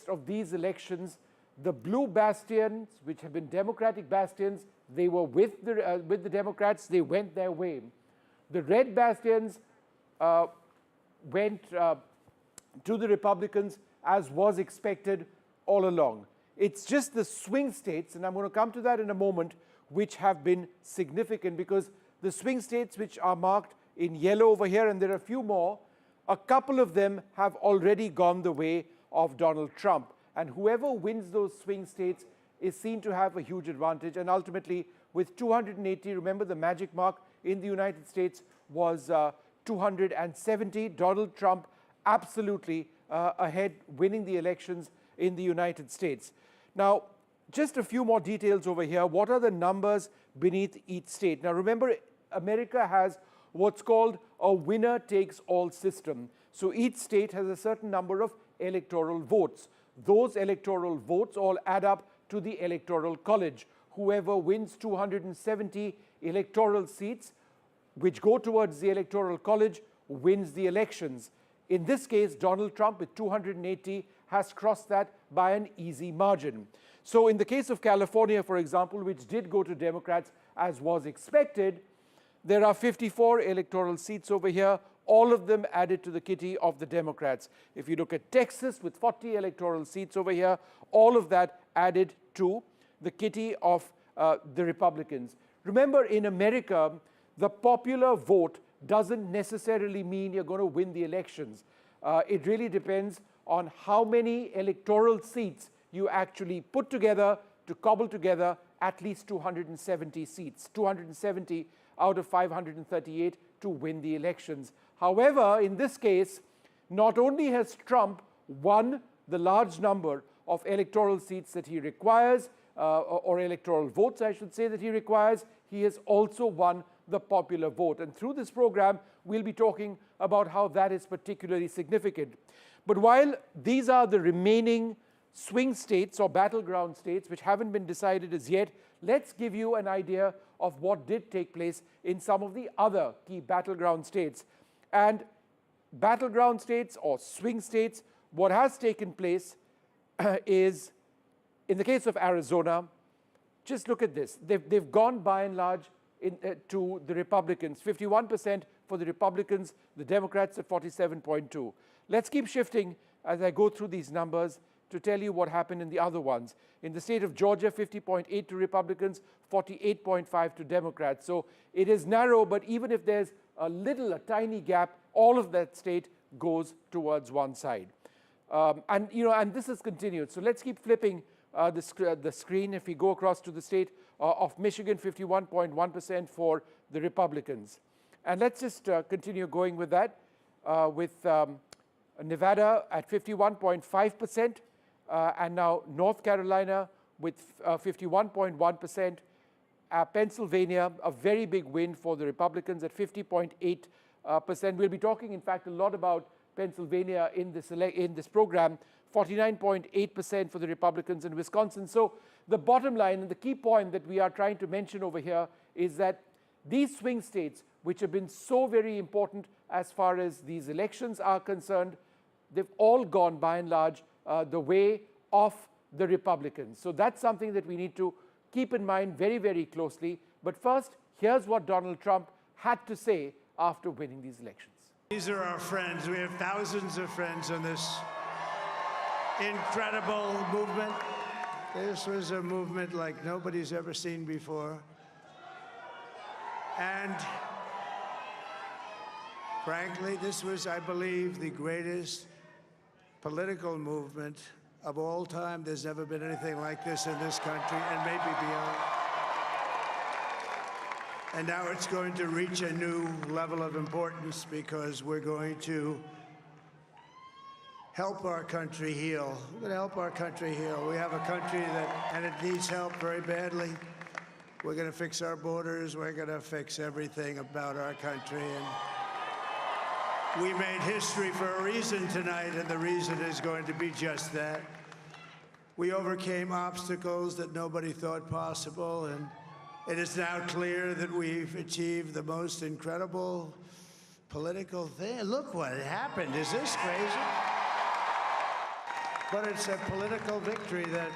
context of these elections, the blue bastions, which have been Democratic bastions, they were with the Democrats, they went their way. The red bastions went to the Republicans, as was expected all along. It's just the swing states, and I'm going to come to that in a moment, which have been significant, because the swing states which are marked in yellow over here, and there are a few more, a couple of them have already gone the way of Donald Trump. And whoever wins those swing states is seen to have a huge advantage. And ultimately, with 280, remember the magic mark in the United States was 270. Donald Trump absolutely ahead, winning the elections in the United States. Now, just a few more details over here. What are the numbers beneath each state? Now, remember, America has what's called a winner-takes-all system. So each state has a certain number of electoral votes. Those electoral votes all add up to the Electoral College. Whoever wins 270 electoral seats, which go towards the Electoral College, wins the elections. In this case, Donald Trump, with 280, has crossed that by an easy margin. So in the case of California, for example, which did go to Democrats, as was expected, there are 54 electoral seats over here, all of them added to the kitty of the Democrats. If you look at Texas with 40 electoral seats over here, all of that added to the kitty of the Republicans. Remember, in America, the popular vote doesn't necessarily mean you're going to win the elections. It really depends on how many electoral seats you actually put together to cobble together at least 270 seats, 270 out of 538 to win the elections. However, in this case, not only has Trump won the large number of electoral seats that he requires, or electoral votes, I should say, that he requires, he has also won the popular vote. And through this program, we'll be talking about how that is particularly significant. But while these are the remaining swing states or battleground states which haven't been decided as yet, let's give you an idea of what did take place in some of the other key battleground states. And battleground states or swing states, what has taken place is, in the case of Arizona, just look at this. They've gone by and large to the Republicans, 51% for the Republicans, the Democrats at 47.2. Let's keep shifting as I go through these numbers to tell you what happened in the other ones. In the state of Georgia, 50.8 to Republicans, 48.5 to Democrats. So it is narrow, but even if there's a tiny gap, all of that state goes towards one side. And this has continued. So let's keep flipping the screen. If we go across to the state of Michigan, 51.1% for the Republicans. And let's just continue going with that, with Nevada at 51.5%, and now North Carolina with 51.1%. Pennsylvania, a very big win for the Republicans at 50.8%. We'll be talking, in fact, a lot about Pennsylvania in this program. 49.8% for the Republicans in Wisconsin. So the bottom line and the key point that we are trying to mention over here is that these swing states, which have been so very important as far as these elections are concerned, they've all gone by and large the way of the Republicans. So that's something that we need to keep in mind very, very closely. But first, here's what Donald Trump had to say after winning these elections. These are our friends. We have thousands of friends on this incredible movement. This was a movement like nobody's ever seen before. And frankly, this was, I believe, the greatest political movement of all time. There's never been anything like this in this country, and maybe beyond. And now it's going to reach a new level of importance because we're going to help our country heal. We're going to help our country heal. We have a country and it needs help very badly. We're going to fix our borders. We're going to fix everything about our country. And we made history for a reason tonight, and the reason is going to be just that. We overcame obstacles that nobody thought possible, and it is now clear that we've achieved the most incredible political thing. Look what happened. Is this crazy? But it's a political victory that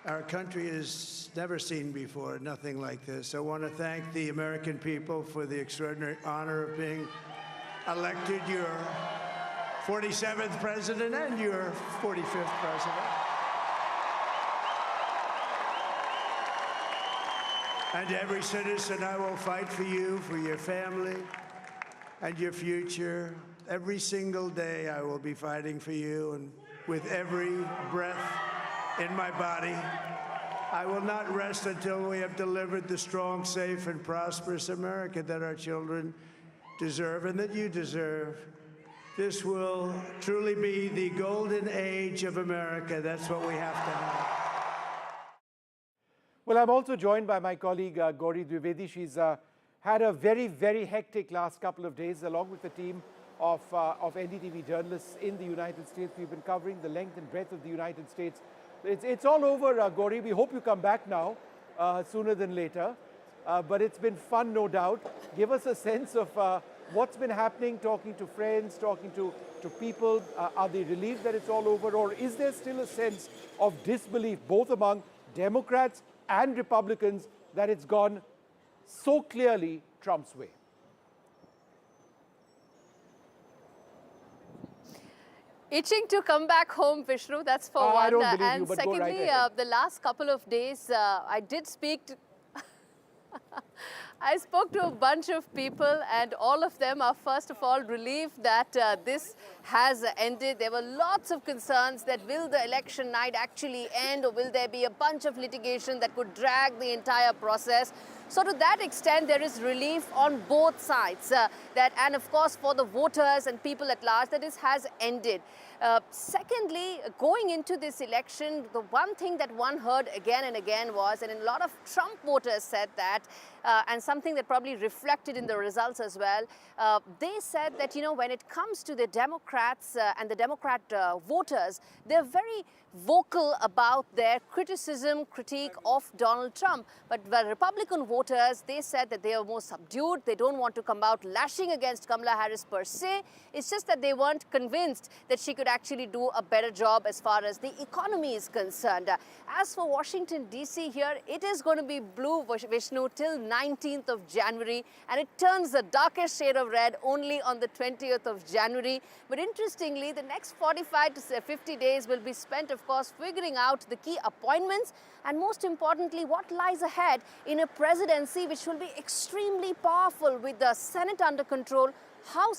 our country has never seen before, nothing like this. I want to thank the American people for the extraordinary honor of being elected your 47th president and your 45th president. And every citizen, I will fight for you, for your family, and your future. Every single day, I will be fighting for you, and with every breath in my body, I will not rest until we have delivered the strong, safe, and prosperous America that our children deserve and that you deserve. This will truly be the golden age of America. That's what we have to have. Well, I'm also joined by my colleague Gauri Dwivedi. She's had a very, very hectic last couple of days, along with the team of NDTV journalists in the United States. We've been covering the length and breadth of the United States. It's all over, Gauri. We hope you come back now, sooner than later. But it's been fun, no doubt. Give us a sense of what's been happening, talking to friends, talking to people. Are they relieved that it's all over, or is there still a sense of disbelief, both among Democrats and Republicans, that it's gone so clearly Trump's way? Itching to come back home, Vishnu, that's for one. I don't believe and you, but secondly, go right ahead. the last couple of days, I did speak to I spoke to a bunch of people, and all of them are first of all relieved that this has ended. There were lots of concerns that will the election night actually end, or will there be a bunch of litigation that could drag the entire process. So to that extent, there is relief on both sides, and of course for the voters and people at large, that this has ended. Secondly, going into this election, the one thing that one heard again and again was, and a lot of Trump voters said that, and something that probably reflected in the results as well, they said that, you know, when it comes to the Democrats and the Democrat voters, they're very vocal about their critique of Donald Trump. But the Republican voters, they said that they are more subdued. They don't want to come out lashing against Kamala Harris per se. It's just that they weren't convinced that she could actually do a better job as far as the economy is concerned. As for Washington, D.C. here, it is going to be blue, Vishnu, till 19th of January, and it turns the darkest shade of red only on the 20th of January. But interestingly, the next 45 to 50 days will be spent, of course, figuring out the key appointments, and most importantly, what lies ahead in a presidency which will be extremely powerful with the Senate under control.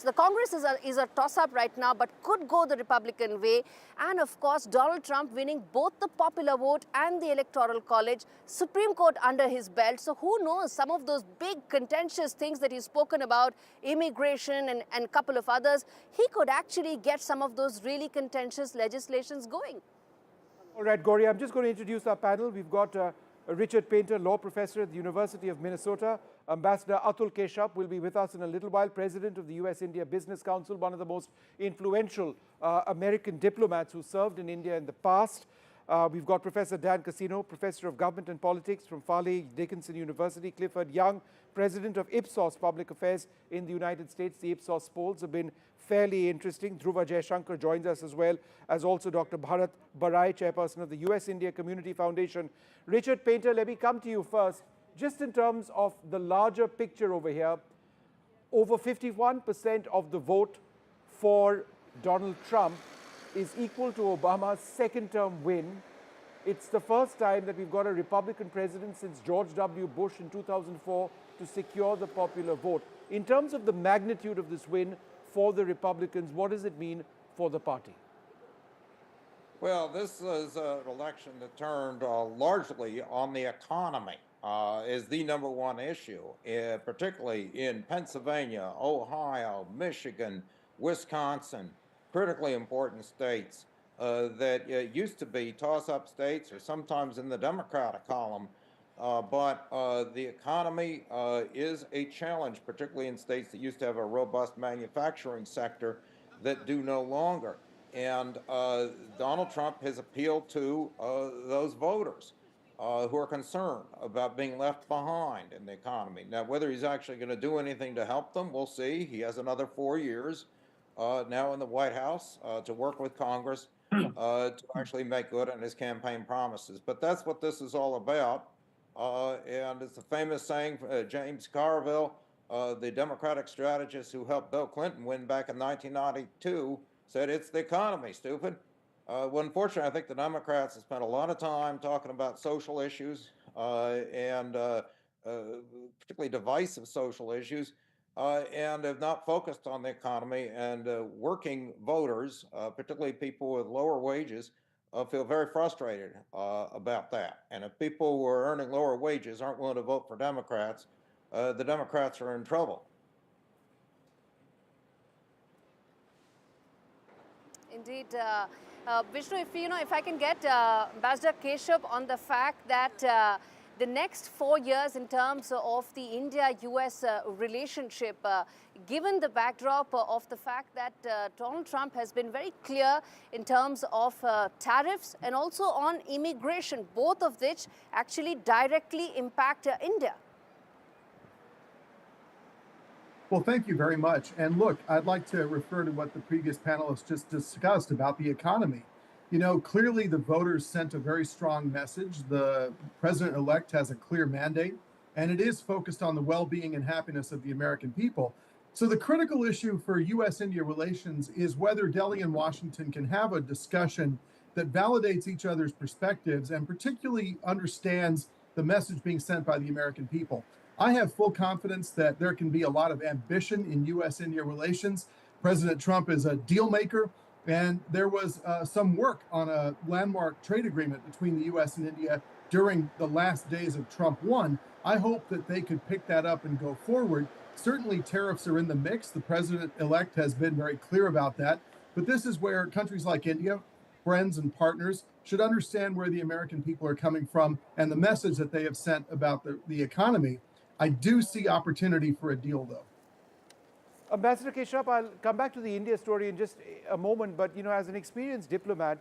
The Congress is a toss-up right now, but could go the Republican way. And of course, Donald Trump winning both the popular vote and the Electoral College, Supreme Court under his belt. So who knows, some of those big contentious things that he's spoken about, immigration and a couple of others, he could actually get some of those really contentious legislations going. All right, Gauri, I'm just going to introduce our panel. We've got Richard Painter, law professor at the University of Minnesota. Ambassador Atul Keshav will be with us in a little while, president of the US-India Business Council, one of the most influential American diplomats who served in India in the past. We've got Professor Dan Casino, professor of government and politics from Farley Dickinson University. Clifford Young, president of Ipsos Public Affairs in the United States. The Ipsos polls have been fairly interesting. Dhruva Jayashankar joins us, as well as also Dr. Bharat Barai, chairperson of the US-India Community Foundation. Richard Painter, let me come to you first. Just in terms of the larger picture over here, over 51% of the vote for Donald Trump is equal to Obama's second-term win. It's the first time that we've got a Republican president since George W. Bush in 2004 to secure the popular vote. In terms of the magnitude of this win for the Republicans, what does it mean for the party? Well, this is an election that turned largely on the economy is the number one issue, particularly in Pennsylvania, Ohio, Michigan, Wisconsin, critically important states that used to be toss-up states or sometimes in the Democratic column. But the economy is a challenge, particularly in states that used to have a robust manufacturing sector that do no longer. And Donald Trump has appealed to those voters who are concerned about being left behind in the economy. Now, whether he's actually going to do anything to help them, we'll see. He has another 4 years now in the White House to work with Congress to actually make good on his campaign promises. But that's what this is all about. And it's a famous saying, James Carville, the Democratic strategist who helped Bill Clinton win back in 1992, said, "It's the economy, stupid." Well, unfortunately, I think the Democrats have spent a lot of time talking about social issues and particularly divisive social issues, and have not focused on the economy. And working voters, particularly people with lower wages, feel very frustrated about that. And if people who are earning lower wages aren't willing to vote for Democrats, the Democrats are in trouble. Indeed. Vishnu, if I can get Ambassador Keshav on the fact that the next 4 years in terms of the India-US relationship, given the backdrop of the fact that Donald Trump has been very clear in terms of tariffs and also on immigration, both of which actually directly impact India. Well, thank you very much. And look, I'd like to refer to what the previous panelists just discussed about the economy. You know, clearly the voters sent a very strong message. The president-elect has a clear mandate, and it is focused on the well-being and happiness of the American people. So the critical issue for U.S.-India relations is whether Delhi and Washington can have a discussion that validates each other's perspectives and particularly understands the message being sent by the American people. I have full confidence that there can be a lot of ambition in U.S.-India relations. President Trump is a deal maker, and there was some work on a landmark trade agreement between the U.S. and India during the last days of Trump 1. I hope that they could pick that up and go forward. Certainly tariffs are in the mix. The president-elect has been very clear about that. But this is where countries like India, friends and partners, should understand where the American people are coming from and the message that they have sent about the economy. I do see opportunity for a deal, though. Ambassador Keshav, I'll come back to the India story in just a moment, but as an experienced diplomat,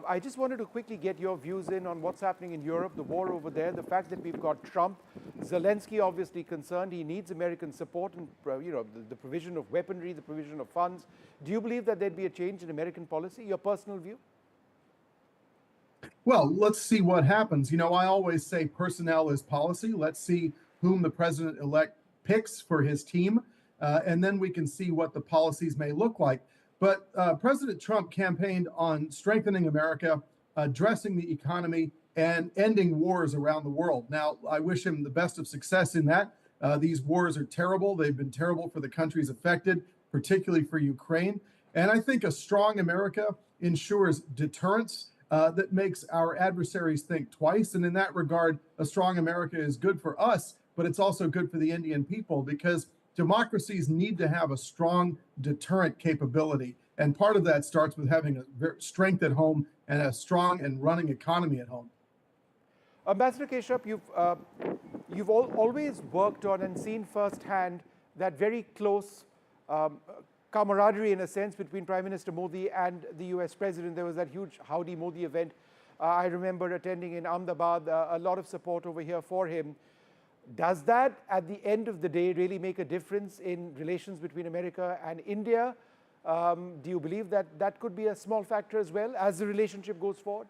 I just wanted to quickly get your views in on what's happening in Europe, the war over there, the fact that we've got Trump, Zelensky obviously concerned, he needs American support and the provision of weaponry, the provision of funds. Do you believe that there'd be a change in American policy? Your personal view? Well, let's see what happens. I always say personnel is policy. Let's see whom the president-elect picks for his team, and then we can see what the policies may look like. But President Trump campaigned on strengthening America, addressing the economy, and ending wars around the world. Now, I wish him the best of success in that. These wars are terrible. They've been terrible for the countries affected, particularly for Ukraine. And I think a strong America ensures deterrence that makes our adversaries think twice. And in that regard, a strong America is good for us, but it's also good for the Indian people because democracies need to have a strong deterrent capability. And part of that starts with having a strength at home and a strong and running economy at home. Ambassador Keshav, you've always worked on and seen firsthand that very close camaraderie, in a sense, between Prime Minister Modi and the US President. There was that huge Howdy Modi event. I remember attending in Ahmedabad, a lot of support over here for him. Does that, at the end of the day, really make a difference in relations between America and India? Do you believe that that could be a small factor as well as the relationship goes forward?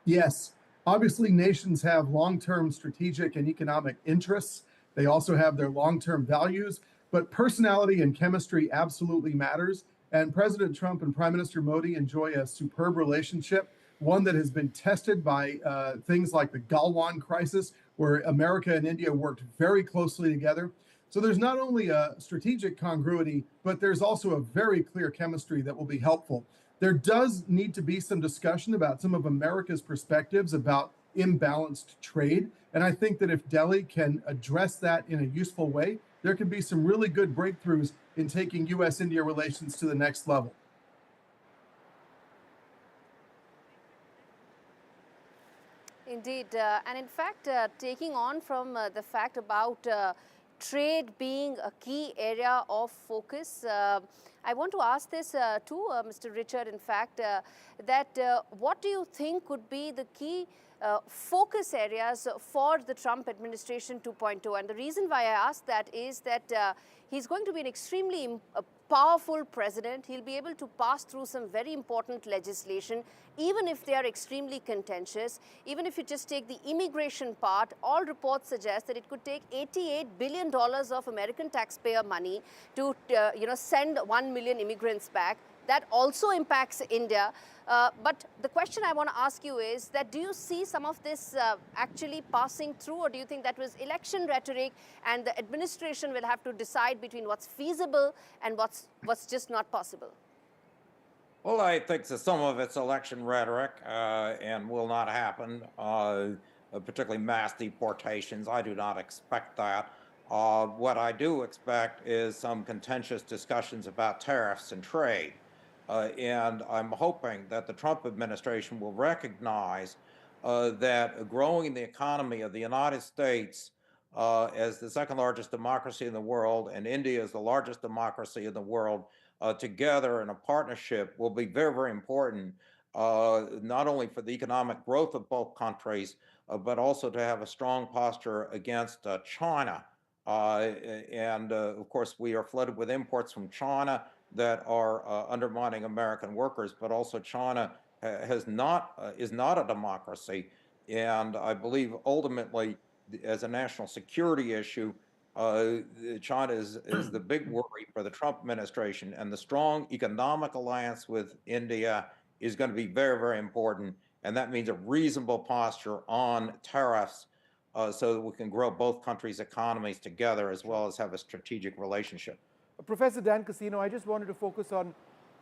Yes. Obviously, nations have long-term strategic and economic interests. They also have their long-term values, but personality and chemistry absolutely matters. And President Trump and Prime Minister Modi enjoy a superb relationship, one that has been tested by things like the Galwan crisis, where America and India worked very closely together. So there's not only a strategic congruity, but there's also a very clear chemistry that will be helpful. There does need to be some discussion about some of America's perspectives about imbalanced trade. And I think that if Delhi can address that in a useful way, there can be some really good breakthroughs in taking U.S.-India relations to the next level. Indeed. And in fact, taking on from the fact about trade being a key area of focus, I want to ask this to Mr. Richard, in fact, that what do you think could be the key focus areas for the Trump administration 2.0? And the reason why I ask that is that he's going to be an extremely powerful president. He'll be able to pass through some very important legislation, even if they are extremely contentious. Even if you just take the immigration part, all reports suggest that it could take $88 billion of American taxpayer money to send 1 million immigrants back. That also impacts India. But the question I want to ask you is that do you see some of this actually passing through, or do you think that was election rhetoric and the administration will have to decide between what's feasible and what's just not possible? Well, I think that some of it's election rhetoric and will not happen, particularly mass deportations. I do not expect that. What I do expect is some contentious discussions about tariffs and trade. And I'm hoping that the Trump administration will recognize that growing the economy of the United States as the second largest democracy in the world and India is the largest democracy in the world together in a partnership will be very, very important, not only for the economic growth of both countries, but also to have a strong posture against China. And of course, we are flooded with imports from China that are undermining American workers, but also China is not a democracy. And I believe ultimately, as a national security issue, China is the big worry for the Trump administration, and the strong economic alliance with India is going to be very, very important. And that means a reasonable posture on tariffs so that we can grow both countries' economies together as well as have a strategic relationship. Professor Dan Casino, I just wanted to focus on,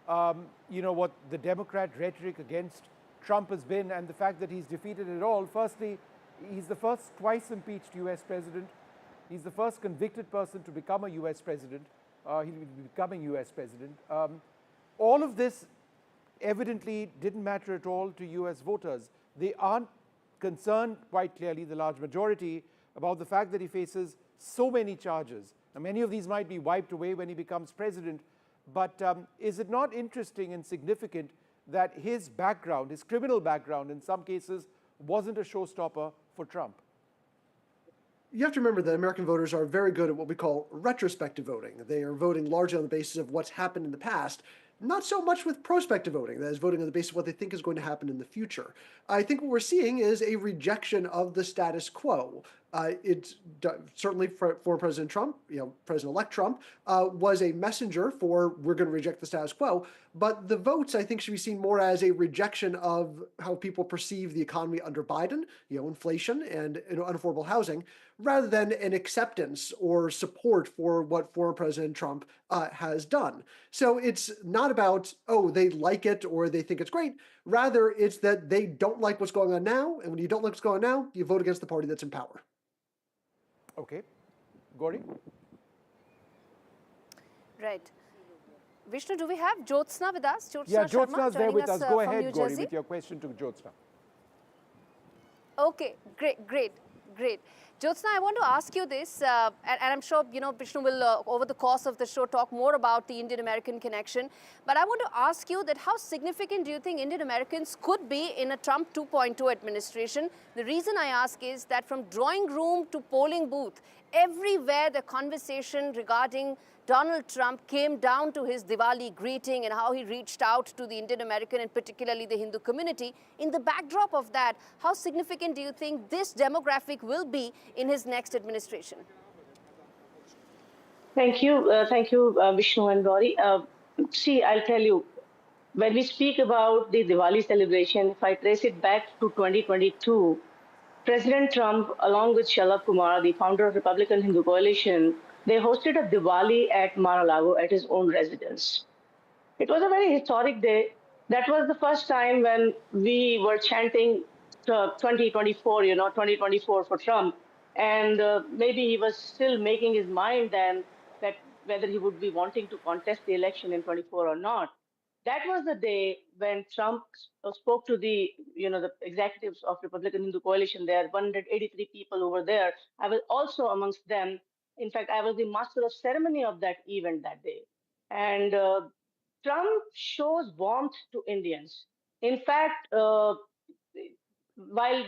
what the Democrat rhetoric against Trump has been and the fact that he's defeated it all. Firstly, he's the first twice impeached U.S. president. He's the first convicted person to become a U.S. president. He'll be becoming U.S. president. All of this evidently didn't matter at all to U.S. voters. They aren't concerned, quite clearly, the large majority, about the fact that he faces so many charges. Now, many of these might be wiped away when he becomes president, but is it not interesting and significant that his background, his criminal background in some cases, wasn't a showstopper for Trump? You have to remember that American voters are very good at what we call retrospective voting. They are voting largely on the basis of what's happened in the past, not so much with prospective voting, that is voting on the basis of what they think is going to happen in the future. I think what we're seeing is a rejection of the status quo. It's certainly for President Trump, President-elect Trump, was a messenger for we're going to reject the status quo. But the votes, I think, should be seen more as a rejection of how people perceive the economy under Biden, inflation and unaffordable housing, rather than an acceptance or support for what former President Trump has done. So it's not about, oh, they like it or they think it's great. Rather, it's that they don't like what's going on now. And when you don't like what's going on now, you vote against the party that's in power. Okay. Gauri? Right. Vishnu, do we have Jyotsna with us? Yeah, Jyotsna Jyotsna's there with us. Go ahead, Gauri, Jersey. with your question to Jyotsna. Okay, great. Jyotsna, I want to ask you this, and I'm sure, Vishnu will, over the course of the show, talk more about the Indian-American connection. But I want to ask you that how significant do you think Indian Americans could be in a Trump 2.0 administration? The reason I ask is that from drawing room to polling booth, everywhere the conversation regarding Donald Trump came down to his Diwali greeting and how he reached out to the Indian American and particularly the Hindu community. In the backdrop of that, how significant do you think this demographic will be in his next administration? Thank you, Vishnu and Gauri. See, I'll tell you, when we speak about the Diwali celebration, if I trace it back to 2022, President Trump, along with Shalabh Kumar, the founder of Republican Hindu Coalition, they hosted a Diwali at Mar-a-Lago at his own residence. It was a very historic day. That was the first time when we were chanting 2024, 2024 for Trump. And maybe he was still making his mind then that whether he would be wanting to contest the election in 24 or not. That was the day when Trump spoke to the executives of Republican Hindu Coalition. There, 183 people over there. I was also amongst them. In fact, I was the master of ceremony of that event that day. And Trump shows warmth to Indians. In fact, while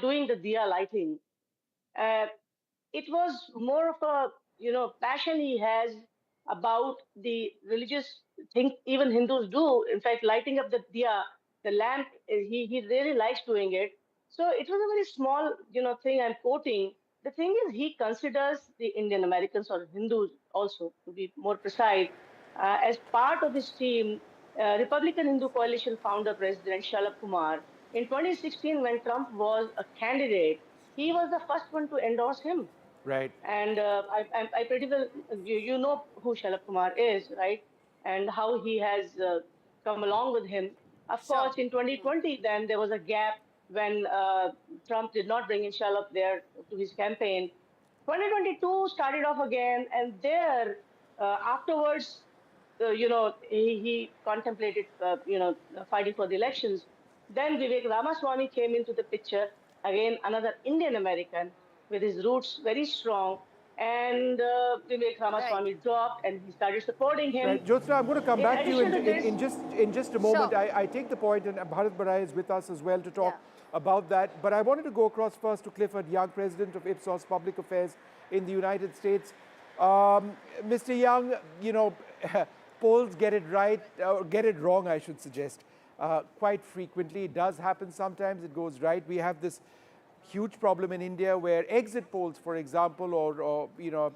doing the diya lighting, it was more of a passion he has about the religious thing even Hindus do. In fact, lighting up the diya, the lamp, he really likes doing it. So it was a very small, thing I'm quoting. The thing is, he considers the Indian Americans or Hindus also, to be more precise, as part of his team. Republican Hindu Coalition founder President Shalabh Kumar in 2016, when Trump was a candidate, he was the first one to endorse him. Right. And I pretty well, you know who Shalabh Kumar is, right? And how he has come along with him. Of Sure. course, in 2020, then there was a gap when Trump did not bring in Shalabh there to his campaign. 2022 started off again, and there afterwards, he contemplated, fighting for the elections. Then Vivek Ramaswamy came into the picture, again, another Indian American with his roots very strong. And Vivek Right. Ramaswamy dropped and he started supporting him. Right, Jyotsna, I'm going to come In back to you addition to this, in just a moment. Sure. I take the point, and Bharat Barai is with us as well to talk Yeah. about that. But I wanted to go across first to Clifford Young, President of Ipsos Public Affairs in the United States. Mr. Young, polls get it right, get it wrong, I should suggest, quite frequently. It does happen sometimes, it goes right. We have this huge problem in India where exit polls, for example, or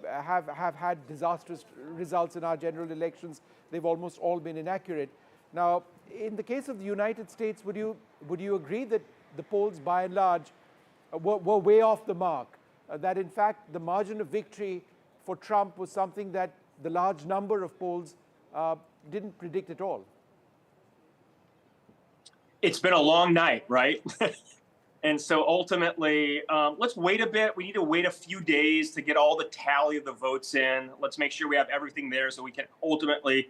have had disastrous results in our general elections. They've almost all been inaccurate. Now, in the case of the United States, would you agree that the polls, by and large, were way off the mark? That in fact the margin of victory for Trump was something that the large number of polls didn't predict at all? It's been a long night, right? And so ultimately, let's wait a bit. We need to wait a few days to get all the tally of the votes in. Let's make sure we have everything there so we can ultimately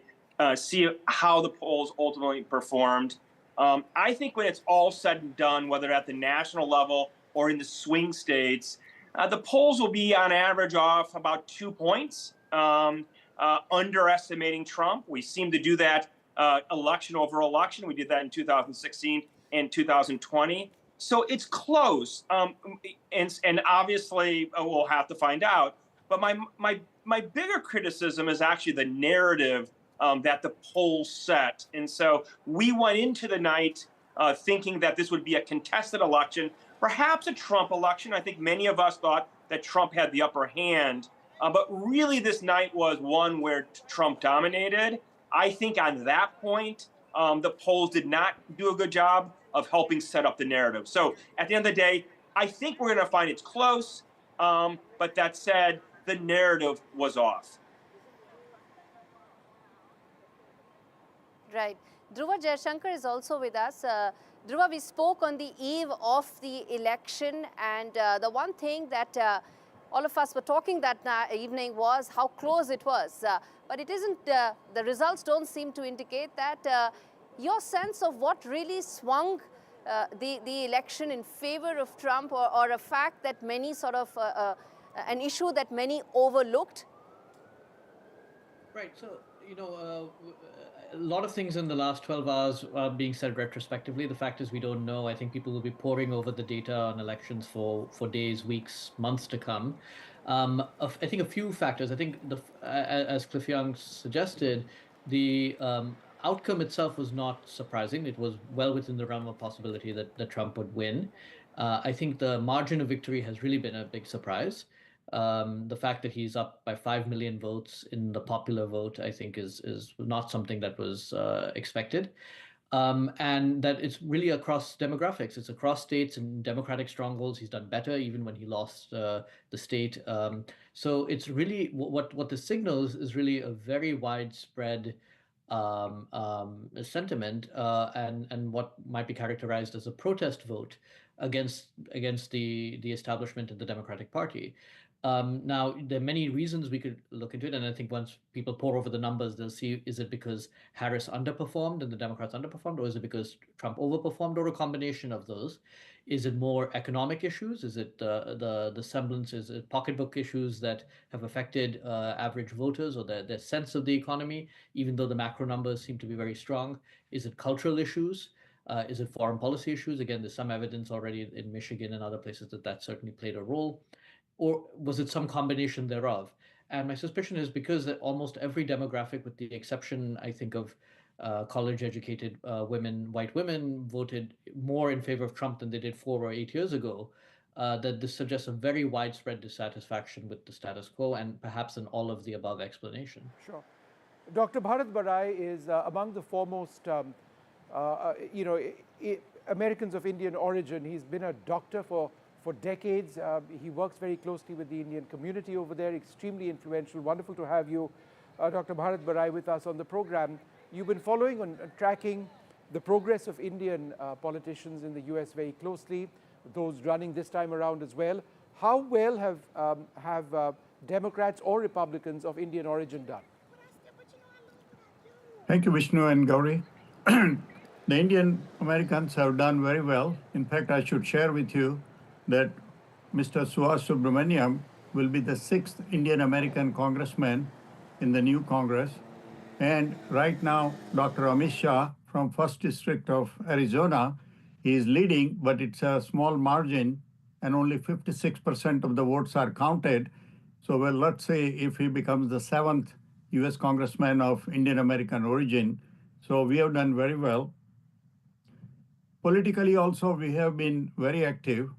see how the polls ultimately performed. I think when it's all said and done, whether at the national level or in the swing states, the polls will be on average off about 2 points, underestimating Trump. We seem to do that election over election. We did that in 2016 and 2020. So it's close, and obviously we'll have to find out. But my bigger criticism is actually the narrative that the polls set. And so we went into the night thinking that this would be a contested election, perhaps a Trump election. I think many of us thought that Trump had the upper hand. But really, this night was one where Trump dominated. I think on that point, the polls did not do a good job of helping set up the narrative. So at the end of the day, I think we're going to find it's close. But that said, the narrative was off. Right. Dhruva Jayashankar is also with us. Dhruva, we spoke on the eve of the election, and the one thing that all of us were talking that evening was how close it was. But it isn't, the results don't seem to indicate that. Your sense of what really swung the election in favor of Trump, or a fact that many sort of, an issue that many overlooked? Right. So, a lot of things in the last 12 hours are being said retrospectively. The fact is, we don't know. I think people will be poring over the data on elections for days, weeks, months to come. I think a few factors. I think, as Cliff Young suggested, the outcome itself was not surprising. It was well within the realm of possibility that Trump would win. I think the margin of victory has really been a big surprise. The fact that he's up by 5 million votes in the popular vote, I think, is not something that was expected. And that it's really across demographics. It's across states and Democratic strongholds. He's done better even when he lost the state. So it's really what this signals is really a very widespread sentiment and what might be characterized as a protest vote against the establishment of the Democratic Party. Now, there are many reasons we could look into it, and I think once people pore over the numbers, they'll see, is it because Harris underperformed and the Democrats underperformed, or is it because Trump overperformed, or a combination of those? Is it more economic issues? Is it the semblance? Is it pocketbook issues that have affected average voters or their sense of the economy, even though the macro numbers seem to be very strong? Is it cultural issues? Is it foreign policy issues? Again, there's some evidence already in Michigan and other places that certainly played a role. Or was it some combination thereof? And my suspicion is because almost every demographic, with the exception, I think, of college-educated women, white women, voted more in favor of Trump than they did 4 or 8 years ago, that this suggests a very widespread dissatisfaction with the status quo and perhaps an all of the above explanation. Sure. Dr. Bharat Barai is among the foremost, Americans of Indian origin. He's been a doctor for decades. He works very closely with the Indian community over there, extremely influential. Wonderful to have you, Dr. Bharat Barai, with us on the program. You've been following and tracking the progress of Indian politicians in the US very closely, those running this time around as well. How well have Democrats or Republicans of Indian origin done? Thank you, Vishnu and Gauri. The Indian Americans have done very well. In fact, I should share with you that Mr. Suhas Subramaniam will be the 6th Indian American congressman in the new Congress. And right now, Dr. Amit Shah from 1st District of Arizona, he is leading, but it's a small margin and only 56% of the votes are counted. So, well, let's say if he becomes the 7th US congressman of Indian American origin. So we have done very well. Politically also, we have been very active,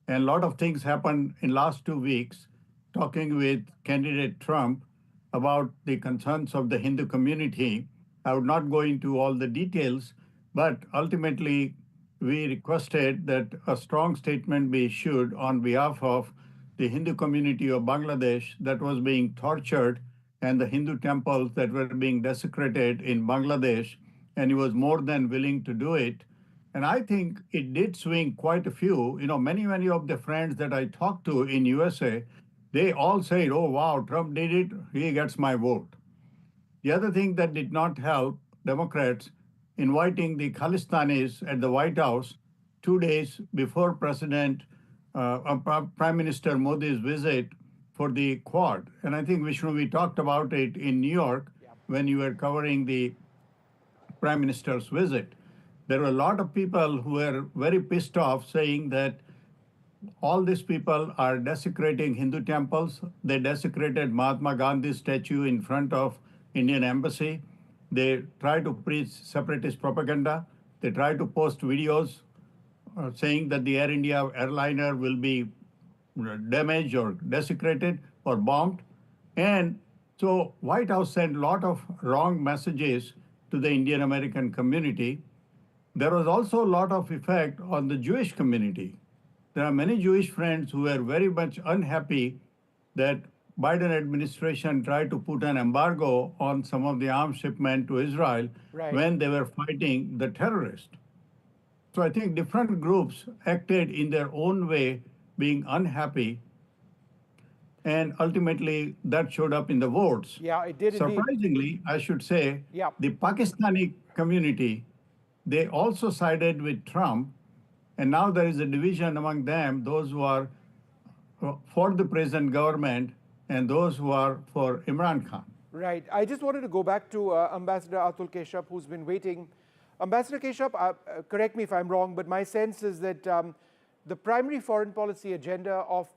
and a lot of things happened in last 2 weeks, talking with candidate Trump about the concerns of the Hindu community. I would not go into all the details, but ultimately we requested that a strong statement be issued on behalf of the Hindu community of Bangladesh that was being tortured and the Hindu temples that were being desecrated in Bangladesh, and he was more than willing to do it. And I think it did swing quite a few. Many of the friends that I talked to in USA, they all said, oh, wow, Trump did it, he gets my vote. The other thing that did not help Democrats, inviting the Khalistanis at the White House 2 days before Prime Minister Modi's visit for the Quad. And I think, Vishnu, we talked about it in New York when you were covering the Prime Minister's visit. There were a lot of people who were very pissed off, saying that all these people are desecrating Hindu temples. They desecrated Mahatma Gandhi's statue in front of Indian embassy. They try to preach separatist propaganda. They try to post videos saying that the Air India airliner will be damaged or desecrated or bombed. And so White House sent a lot of wrong messages to the Indian American community. There was also a lot of effect on the Jewish community. There are many Jewish friends who were very much unhappy that Biden administration tried to put an embargo on some of the arms shipment to Israel when they were fighting the terrorists. So I think different groups acted in their own way, being unhappy, and ultimately that showed up in the votes. Yeah, it did. Surprisingly, indeed. I should say, the Pakistani community, they also sided with Trump, and now there is a division among them, those who are for the present government and those who are for Imran Khan. Right. I just wanted to go back to Ambassador Atul Keshup, who's been waiting. Ambassador Keshup, correct me if I'm wrong, but my sense is that the primary foreign policy agenda of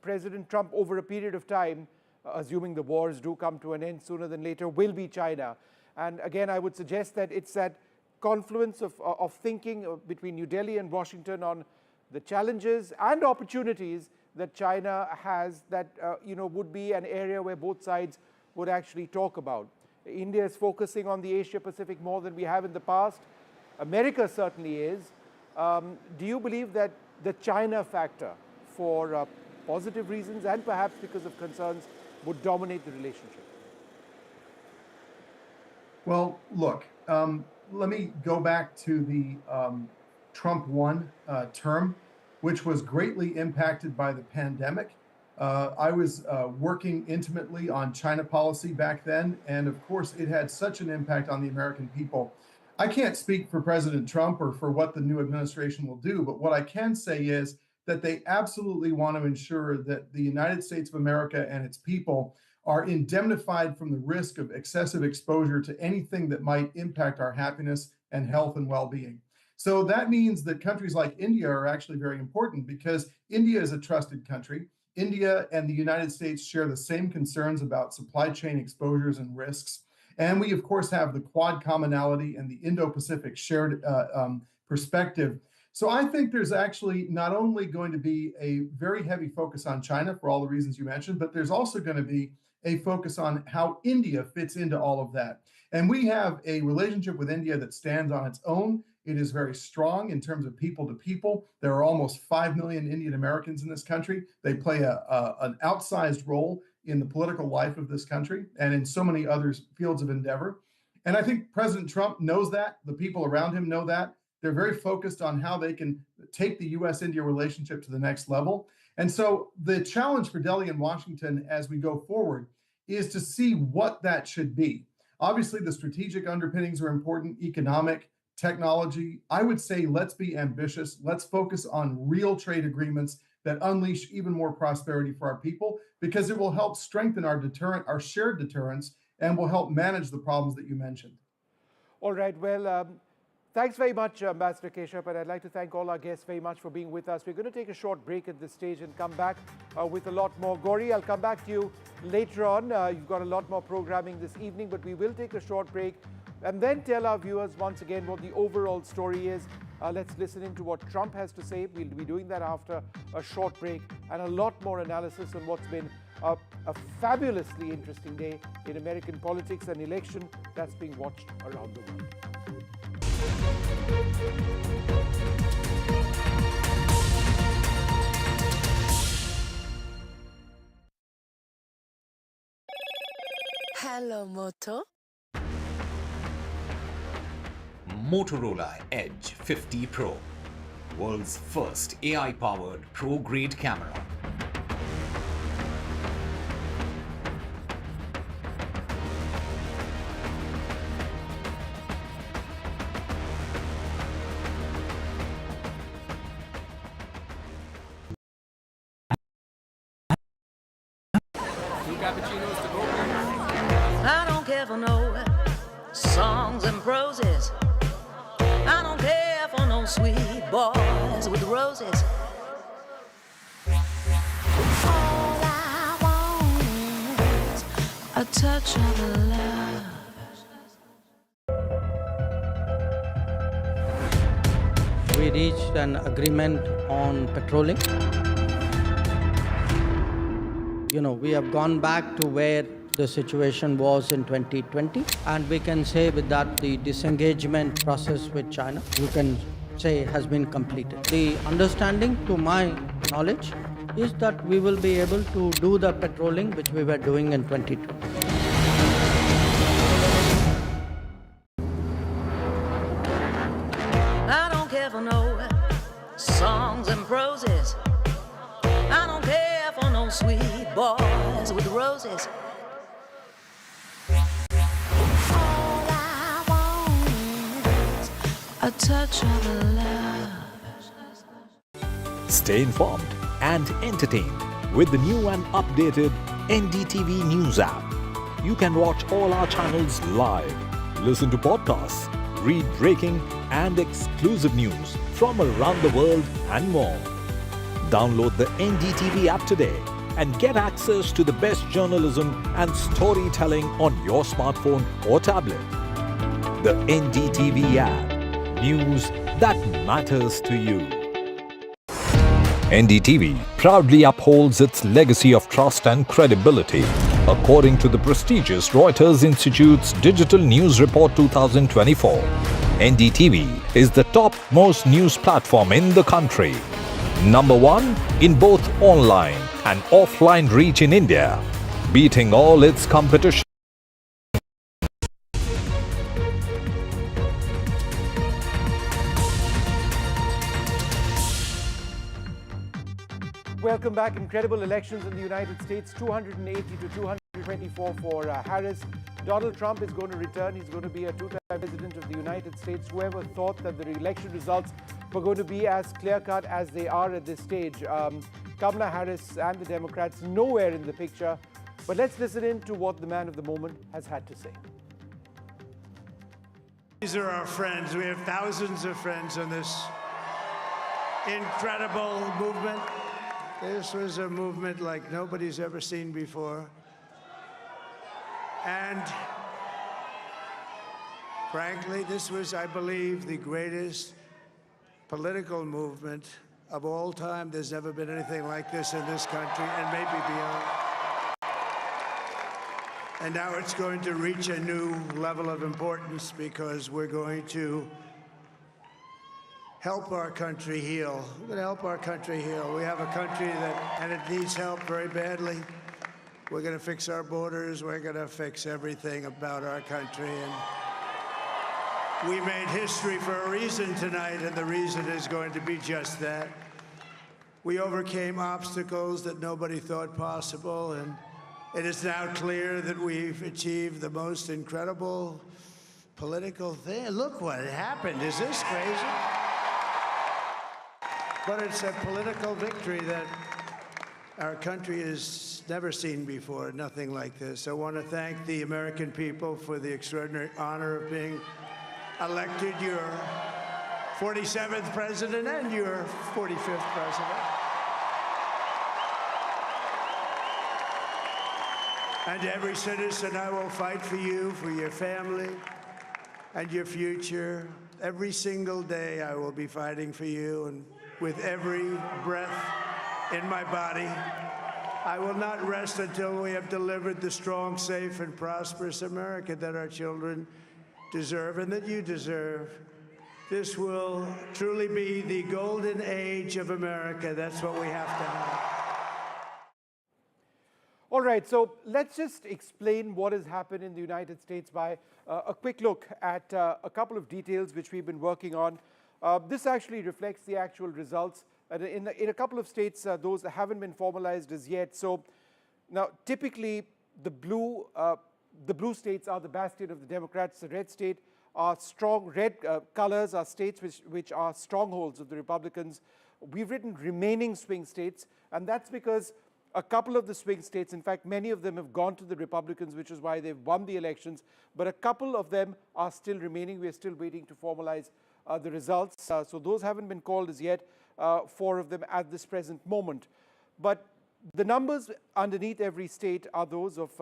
President Trump over a period of time, assuming the wars do come to an end sooner than later, will be China. And again, I would suggest that it's that confluence of thinking between New Delhi and Washington on the challenges and opportunities that China has that would be an area where both sides would actually talk about. India is focusing on the Asia Pacific more than we have in the past. America certainly is. Do you believe that the China factor, for positive reasons and perhaps because of concerns, would dominate the relationship? Well, look, let me go back to the Trump 1 term, which was greatly impacted by the pandemic. I was working intimately on China policy back then, and of course, it had such an impact on the American people. I can't speak for President Trump or for what the new administration will do, but what I can say is that they absolutely want to ensure that the United States of America and its people are indemnified from the risk of excessive exposure to anything that might impact our happiness and health and well-being. So that means that countries like India are actually very important because India is a trusted country. India and the United States share the same concerns about supply chain exposures and risks. And we, of course, have the Quad commonality and the Indo-Pacific shared perspective. So I think there's actually not only going to be a very heavy focus on China for all the reasons you mentioned, but there's also going to be a focus on how India fits into all of that. And we have a relationship with India that stands on its own. It is very strong in terms of people to people. There are almost 5 million Indian Americans in this country. They play an outsized role in the political life of this country and in so many other fields of endeavor. And I think President Trump knows that. The people around him know that. They're very focused on how they can take the U.S.-India relationship to the next level. And so the challenge for Delhi and Washington as we go forward is to see what that should be. Obviously, the strategic underpinnings are important, economic, technology. I would say let's be ambitious. Let's focus on real trade agreements that unleash even more prosperity for our people, because it will help strengthen our deterrent, our shared deterrence, and will help manage the problems that you mentioned. All right. Well, thanks very much, Ambassador Keshav, and I'd like to thank all our guests very much for being with us. We're going to take a short break at this stage and come back with a lot more. Gauri, I'll come back to you later on. You've got a lot more programming this evening, but we will take a short break and then tell our viewers once again what the overall story is. Let's listen into what Trump has to say. We'll be doing that after a short break, and a lot more analysis on what's been a fabulously interesting day in American politics, an election that's being watched around the world. Hello, Moto. Motorola Edge 50 Pro, world's first AI-powered pro-grade camera. I don't care for no songs and proses. I don't care for no sweet boys with roses. All I want is a touch of love. We reached an agreement on petroling. We have gone back to where the situation was in 2020, and we can say with that the disengagement process with China, you can say, has been completed. The understanding, to my knowledge, is that we will be able to do the petroling which we were doing in 2020. I don't care for no songs and proses. I don't care for no sweet boys with roses. All I want is a touch of love. Stay informed and entertained with the new and updated NDTV News app. You can watch all our channels live, listen to podcasts, read breaking and exclusive news from around the world and more. Download the NDTV app today and get access to the best journalism and storytelling on your smartphone or tablet. The NDTV app. News that matters to you. NDTV proudly upholds its legacy of trust and credibility. According to the prestigious Reuters Institute's Digital News Report 2024, NDTV is the top-most news platform in the country. Number 1 in both online and offline reach in India, beating all its competition. Welcome back. Incredible elections in the United States, 280 to 224 for Harris. Donald Trump is going to return. He's going to be a two-time president of the United States. Whoever thought that the election results were going to be as clear-cut as they are at this stage? Kamala Harris and the Democrats nowhere in the picture. But let's listen in to what the man of the moment has had to say. These are our friends. We have thousands of friends in this incredible movement. This was a movement like nobody's ever seen before. And frankly, this was, I believe, the greatest political movement of all time. There's never been anything like this in this country, and maybe beyond. And now it's going to reach a new level of importance because we're going to help our country heal. We're going to help our country heal. We have a country and it needs help very badly. We're going to fix our borders. We're going to fix everything about our country. And we made history for a reason tonight, and the reason is going to be just that. We overcame obstacles that nobody thought possible, and it is now clear that we've achieved the most incredible political thing. Look what happened. Is this crazy? But it's a political victory that our country has never seen before, nothing like this. I want to thank the American people for the extraordinary honor of being elected your 47th president and your 45th president. And every citizen, I will fight for you, for your family, and your future. Every single day, I will be fighting for you, and with every breath in my body, I will not rest until we have delivered the strong, safe, and prosperous America that our children deserve and that you deserve. This will truly be the golden age of America. That's what we have to have. All right, so let's just explain what has happened in the United States by a quick look at a couple of details which we've been working on. This actually reflects the actual results. In a couple of states, those haven't been formalized as yet. So now, typically, the blue states are the bastion of the Democrats. The red state are strong. Red colors are states which are strongholds of the Republicans. We've written remaining swing states, and that's because a couple of the swing states, in fact, many of them have gone to the Republicans, which is why they've won the elections, but a couple of them are still remaining. We're still waiting to formalize the results. So those haven't been called as yet, 4 of them at this present moment. But the numbers underneath every state are those of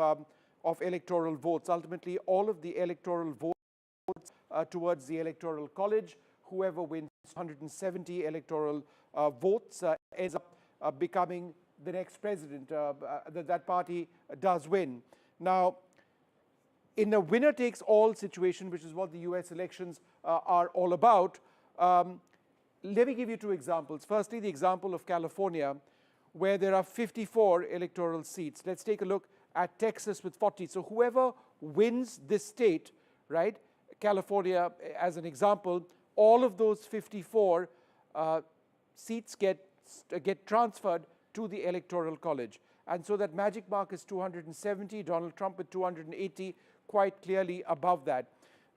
electoral votes. Ultimately, all of the electoral votes towards the Electoral College, whoever wins 170 electoral votes ends up becoming the next president. That party does win. Now, in a winner-takes-all situation, which is what the US elections are all about, let me give you 2 examples. Firstly, the example of California, where there are 54 electoral seats. Let's take a look at Texas with 40. So whoever wins this state, right, California as an example, all of those 54 seats get transferred to the Electoral College. And so that magic mark is 270, Donald Trump with 280, quite clearly above that.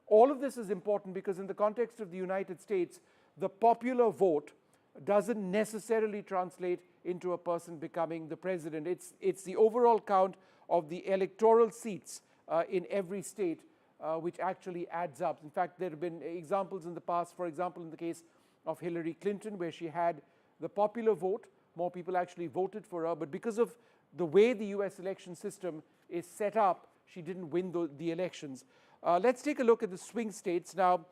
All of this is important because in the context of the United States, the popular vote doesn't necessarily translate into a person becoming the president. It's the overall count of the electoral seats in every state which actually adds up. In fact, there have been examples in the past, for example, in the case of Hillary Clinton, where she had the popular vote, more people actually voted for her, but because of the way the US election system is set up, she didn't win the elections. Let's take a look at the swing states. Now,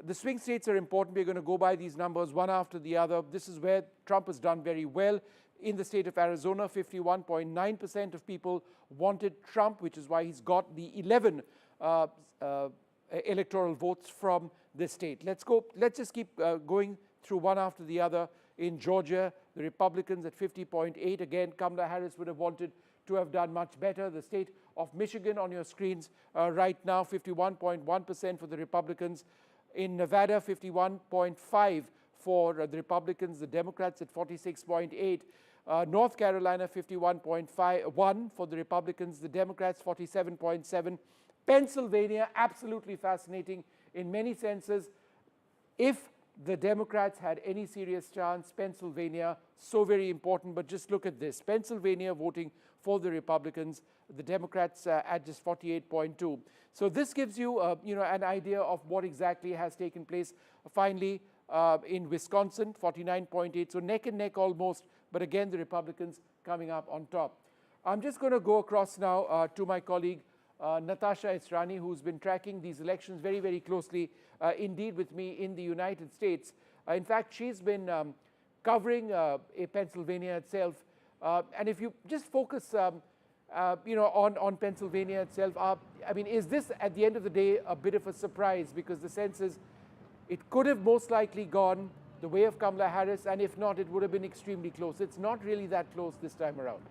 the swing states are important. We're going to go by these numbers one after the other. This is where Trump has done very well. In the state of Arizona, 51.9% of people wanted Trump, which is why he's got the 11 electoral votes from this state. Let's just keep going through one after the other. In Georgia, the Republicans at 50.8. Again, Kamala Harris would have wanted to have done much better. The state of Michigan on your screens right now, 51.1% for the Republicans. In Nevada, 51.5 for the Republicans. The Democrats at 46.8. North Carolina, 51.1 for the Republicans. The Democrats, 47.7. Pennsylvania, absolutely fascinating in many senses. If the Democrats had any serious chance, Pennsylvania, so very important, but just look at this. Pennsylvania voting for the Republicans, the Democrats at just 48.2. So this gives you, an idea of what exactly has taken place. Finally, in Wisconsin, 49.8, so neck and neck almost, but again, the Republicans coming up on top. I'm just going to go across now to my colleague, Natasha Israni, who's been tracking these elections very, very closely, indeed with me in the United States. In fact, she's been covering Pennsylvania itself. And if you just focus on Pennsylvania itself, I mean, is this, at the end of the day, a bit of a surprise? Because the sense is it could have most likely gone the way of Kamala Harris, and if not, it would have been extremely close. It's not really that close this time around.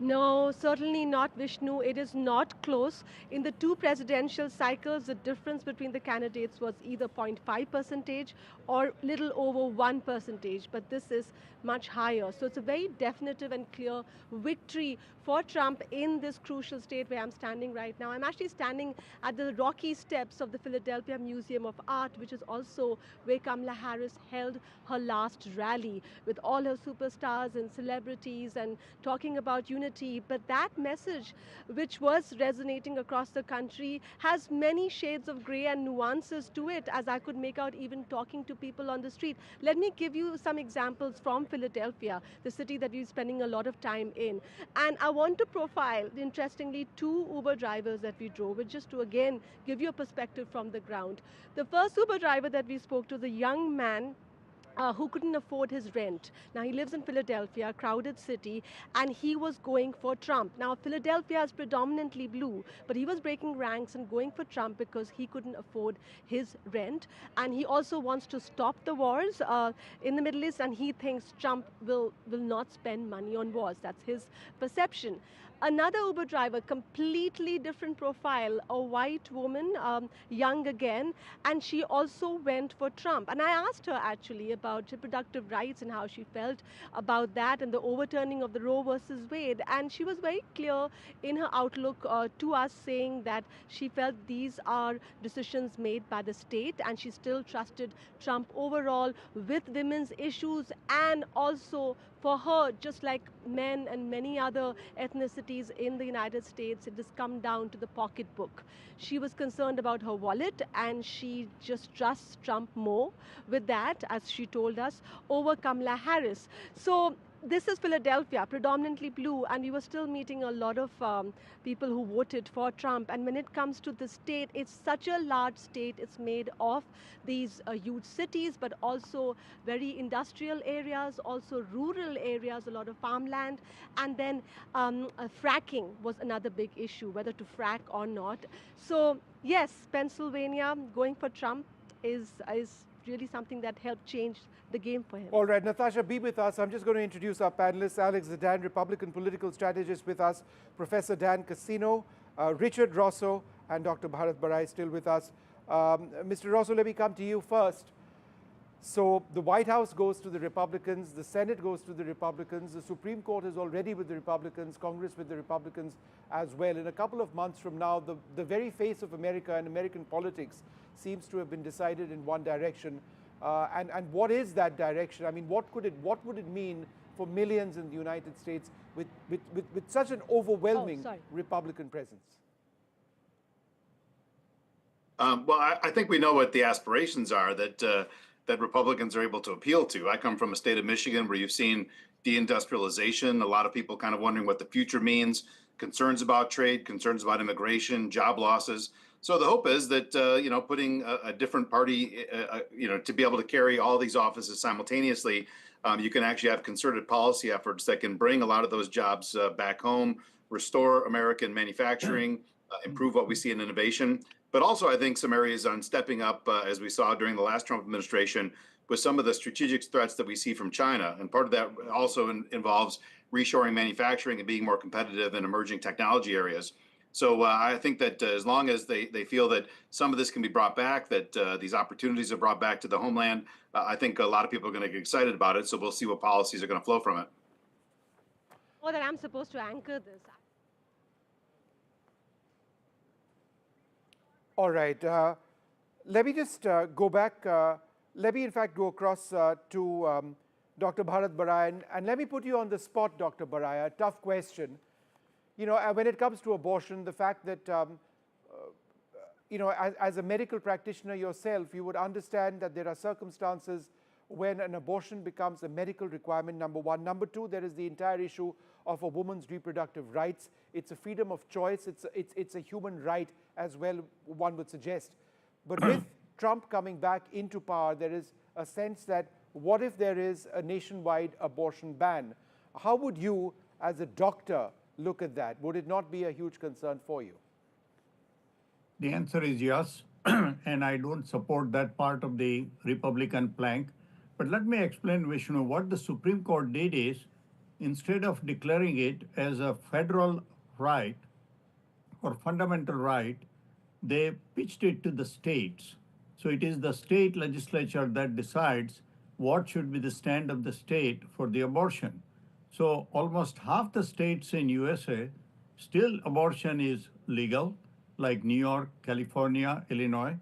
No, certainly not, Vishnu. It is not close. In the two presidential cycles, the difference between the candidates was either 0.5% or little over 1%, but this is much higher. So it's a very definitive and clear victory for Trump in this crucial state where I'm standing right now. I'm actually standing at the rocky steps of the Philadelphia Museum of Art, which is also where Kamala Harris held her last rally with all her superstars and celebrities and talking about unity. But that message, which was resonating across the country, has many shades of gray and nuances to it, as I could make out even talking to people on the street. Let me give you some examples from Philadelphia, the city that we're spending a lot of time in. And I want to profile, interestingly, two Uber drivers that we drove with, just to again give you a perspective from the ground. The first Uber driver that we spoke to, the young man who couldn't afford his rent. Now, he lives in Philadelphia, a crowded city, and he was going for Trump. Now, Philadelphia is predominantly blue, but he was breaking ranks and going for Trump because he couldn't afford his rent. And he also wants to stop the wars in the Middle East, and he thinks Trump will not spend money on wars. That's his perception. Another Uber driver, completely different profile, a white woman, young again, and she also went for Trump. And I asked her actually about reproductive rights and how she felt about that and the overturning of the Roe versus Wade. And she was very clear in her outlook to us, saying that she felt these are decisions made by the state, and she still trusted Trump overall with women's issues. And also for her, just like men and many other ethnicities in the United States, it has come down to the pocketbook. She was concerned about her wallet, and she just trusts Trump more with that, as she told us, over Kamala Harris. So this is Philadelphia, predominantly blue, and we were still meeting a lot of people who voted for Trump. And when it comes to the state, it's such a large state. It's made of these huge cities, but also very industrial areas, also rural areas, a lot of farmland. And then fracking was another big issue, whether to frack or not. So yes, Pennsylvania going for Trump is really something that helped change the game for him. All right, Natasha, be with us. I'm just going to introduce our panelists. Alex Zidane, Republican political strategist with us, Professor Dan Cassino, Richard Rosso, and Dr. Bharat Barai still with us. Mr. Rosso, let me come to you first. So the White House goes to the Republicans, the Senate goes to the Republicans, the Supreme Court is already with the Republicans, Congress with the Republicans as well. In a couple of months from now, the very face of America and American politics seems to have been decided in one direction. And what is that direction? I mean, what would it mean for millions in the United States with such an overwhelming Republican presence? Well, I think we know what the aspirations are that Republicans are able to appeal to. I come from a state of Michigan where you've seen deindustrialization, a lot of people kind of wondering what the future means, concerns about trade, concerns about immigration, job losses. So the hope is that, putting a different party, to be able to carry all these offices simultaneously, you can actually have concerted policy efforts that can bring a lot of those jobs back home, restore American manufacturing, improve what we see in innovation. But also, I think some areas on stepping up, as we saw during the last Trump administration, with some of the strategic threats that we see from China. And part of that also involves reshoring manufacturing and being more competitive in emerging technology areas. So I think that as long as they feel that some of this can be brought back, that these opportunities are brought back to the homeland, I think a lot of people are going to get excited about it. So we'll see what policies are going to flow from it. Or that I'm supposed to anchor this. All right. Let me just go back. Let me, in fact, go across to Dr. Bharat Barai. And let me put you on the spot, Dr. Barai. A tough question. You know, when it comes to abortion, the fact that, as a medical practitioner yourself, you would understand that there are circumstances when an abortion becomes a medical requirement, number one. Number two, there is the entire issue of a woman's reproductive rights. It's a freedom of choice. It's a human right as well, one would suggest. But with Trump coming back into power, there is a sense that what if there is a nationwide abortion ban? How would you, as a doctor, look at that? Would it not be a huge concern for you? The answer is yes, and I don't support that part of the Republican plank. But let me explain, Vishnu, what the Supreme Court did is, instead of declaring it as a federal right or fundamental right, they pitched it to the states. So it is the state legislature that decides what should be the stand of the state for the abortion. So almost half the states in USA, still abortion is legal, like New York, California, Illinois.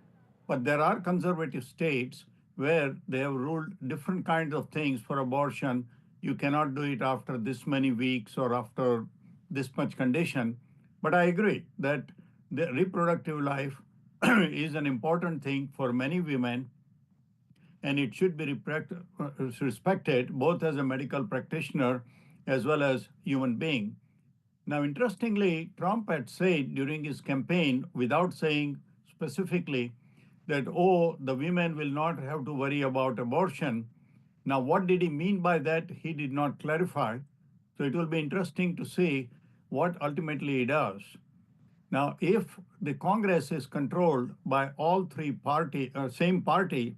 But there are conservative states where they have ruled different kinds of things for abortion. You cannot do it after this many weeks or after this much condition. But I agree that the reproductive life is an important thing for many women, and it should be respected both as a medical practitioner as well as human being. Now, interestingly, Trump had said during his campaign, without saying specifically, that, oh, the women will not have to worry about abortion. Now, what did he mean by that? He did not clarify. So it will be interesting to see what ultimately he does. Now, if the Congress is controlled by all three same party,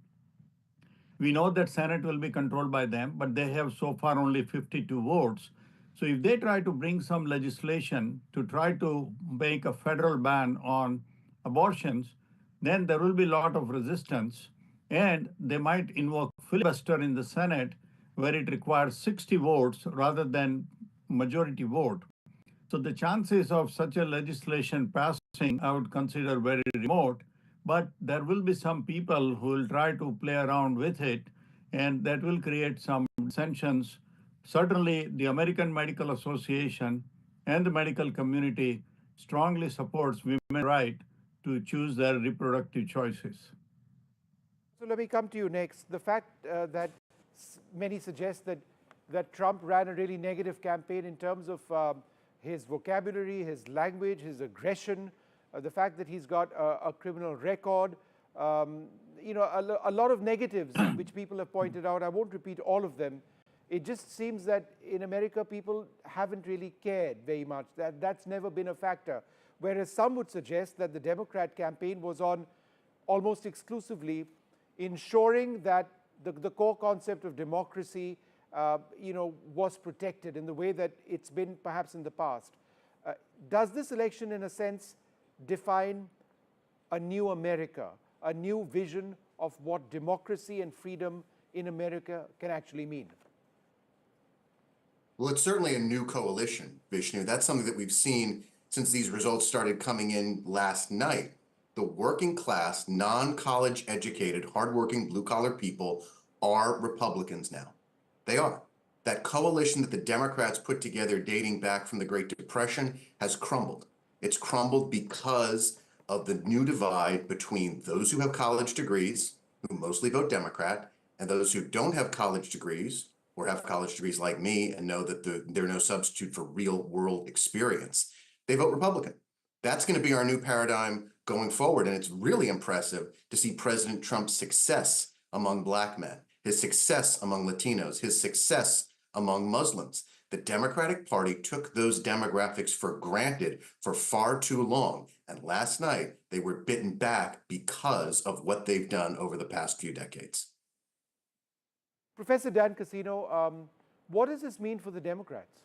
we know that Senate will be controlled by them, but they have so far only 52 votes. So if they try to bring some legislation to try to make a federal ban on abortions, then there will be a lot of resistance, and they might invoke filibuster in the Senate where it requires 60 votes rather than majority vote. So the chances of such a legislation passing, I would consider very remote, but there will be some people who will try to play around with it, and that will create some dissensions. Certainly, the American Medical Association and the medical community strongly supports women's right to choose their reproductive choices. So let me come to you next. The fact that many suggest that Trump ran a really negative campaign in terms of his vocabulary, his language, his aggression, the fact that he's got a criminal record, a lot of negatives which people have pointed out. I won't repeat all of them. It just seems that in America, people haven't really cared very much. That's never been a factor. Whereas some would suggest that the Democrat campaign was on almost exclusively ensuring that the core concept of democracy, was protected in the way that it's been perhaps in the past. Does this election, in a sense, define a new America, a new vision of what democracy and freedom in America can actually mean? Well, it's certainly a new coalition, Vishnu. That's something that we've seen since these results started coming in last night. The working class, non-college educated, hardworking, blue-collar people are Republicans now. They are. That coalition that the Democrats put together dating back from the Great Depression has crumbled. It's crumbled because of the new divide between those who have college degrees, who mostly vote Democrat, and those who don't have college degrees or have college degrees like me and know that they're no substitute for real world experience. They vote Republican. That's going to be our new paradigm going forward. And it's really impressive to see President Trump's success among Black men, his success among Latinos, his success among Muslims. The Democratic Party took those demographics for granted for far too long. And last night, they were bitten back because of what they've done over the past few decades. Professor Dan Casino, what does this mean for the Democrats?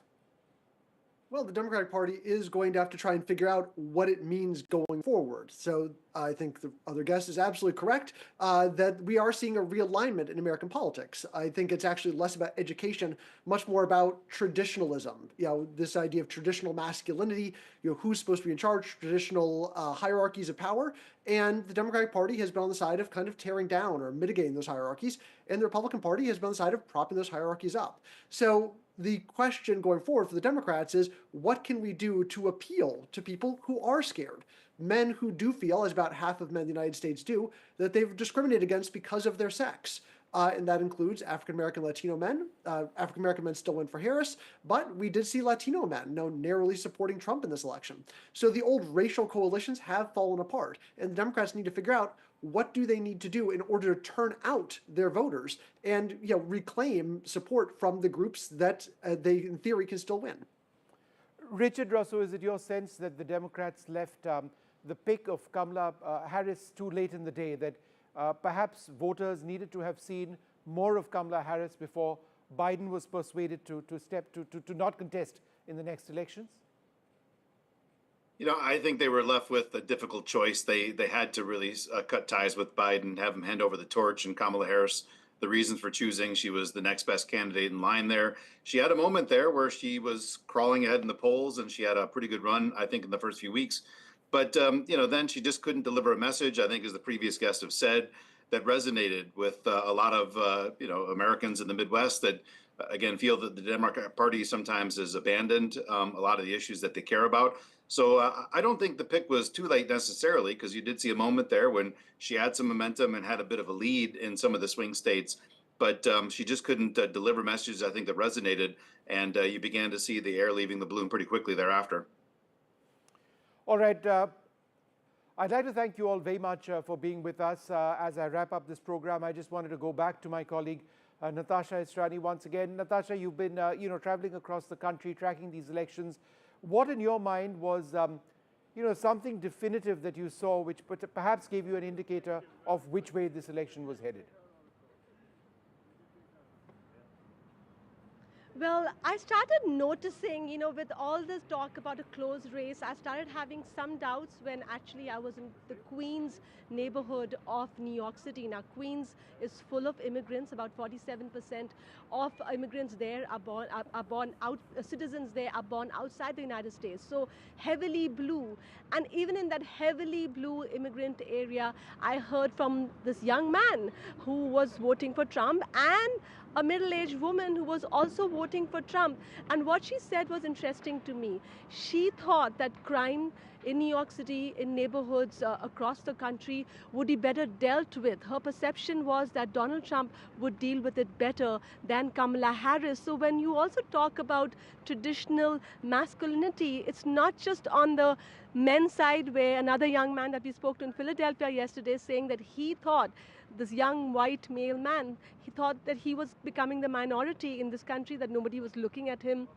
Well, the Democratic Party is going to have to try and figure out what it means going forward. So I think the other guest is absolutely correct that we are seeing a realignment in American politics. I think it's actually less about education, much more about traditionalism. This idea of traditional masculinity, who's supposed to be in charge, traditional hierarchies of power. And the Democratic Party has been on the side of kind of tearing down or mitigating those hierarchies. And the Republican Party has been on the side of propping those hierarchies up. So the question going forward for the Democrats is, what can we do to appeal to people who are scared? men who do feel, as about half of men in the United States do, that they've discriminated against because of their sex. And that includes African-American, Latino men. African-American men still win for Harris, but we did see Latino men narrowly supporting Trump in this election. So the old racial coalitions have fallen apart, and the Democrats need to figure out what do they need to do in order to turn out their voters and reclaim support from the groups that they, in theory, can still win. Richard Russo, is it your sense that the Democrats left the pick of Kamala Harris too late in the day, that perhaps voters needed to have seen more of Kamala Harris before Biden was persuaded to not contest in the next elections? I think they were left with a difficult choice. They had to really cut ties with Biden, have him hand over the torch, and Kamala Harris, the reasons for choosing, she was the next best candidate in line there. She had a moment there where she was crawling ahead in the polls, and she had a pretty good run, I think, in the first few weeks. But, then she just couldn't deliver a message, I think, as the previous guests have said, that resonated with a lot of, Americans in the Midwest that, again, feel that the Democratic Party sometimes has abandoned a lot of the issues that they care about. So I don't think the pick was too late necessarily, because you did see a moment there when she had some momentum and had a bit of a lead in some of the swing states. But she just couldn't deliver messages, I think, that resonated. And you began to see the air leaving the balloon pretty quickly thereafter. All right. I'd like to thank you all very much for being with us. As I wrap up this program, I just wanted to go back to my colleague, Natasha Estrani, once again. Natasha, you've been traveling across the country, tracking these elections. What in your mind was something definitive that you saw which perhaps gave you an indicator of which way this election was headed? Well, I started noticing, with all this talk about a close race, I started having some doubts when actually I was in the Queens neighborhood of New York City. Now, Queens is full of immigrants. About 47% of immigrants there citizens there are born outside the United States. So heavily blue. And even in that heavily blue immigrant area, I heard from this young man who was voting for Trump and a middle-aged woman who was also voting for Trump. And what she said was interesting to me. She thought that crime in New York City, in neighborhoods across the country, would be better dealt with. Her perception was that Donald Trump would deal with it better than Kamala Harris. So when you also talk about traditional masculinity, it's not just on the men's side, where another young man that we spoke to in Philadelphia yesterday saying that he thought, this young white male man, he thought that he was becoming the minority in this country, that nobody was looking at him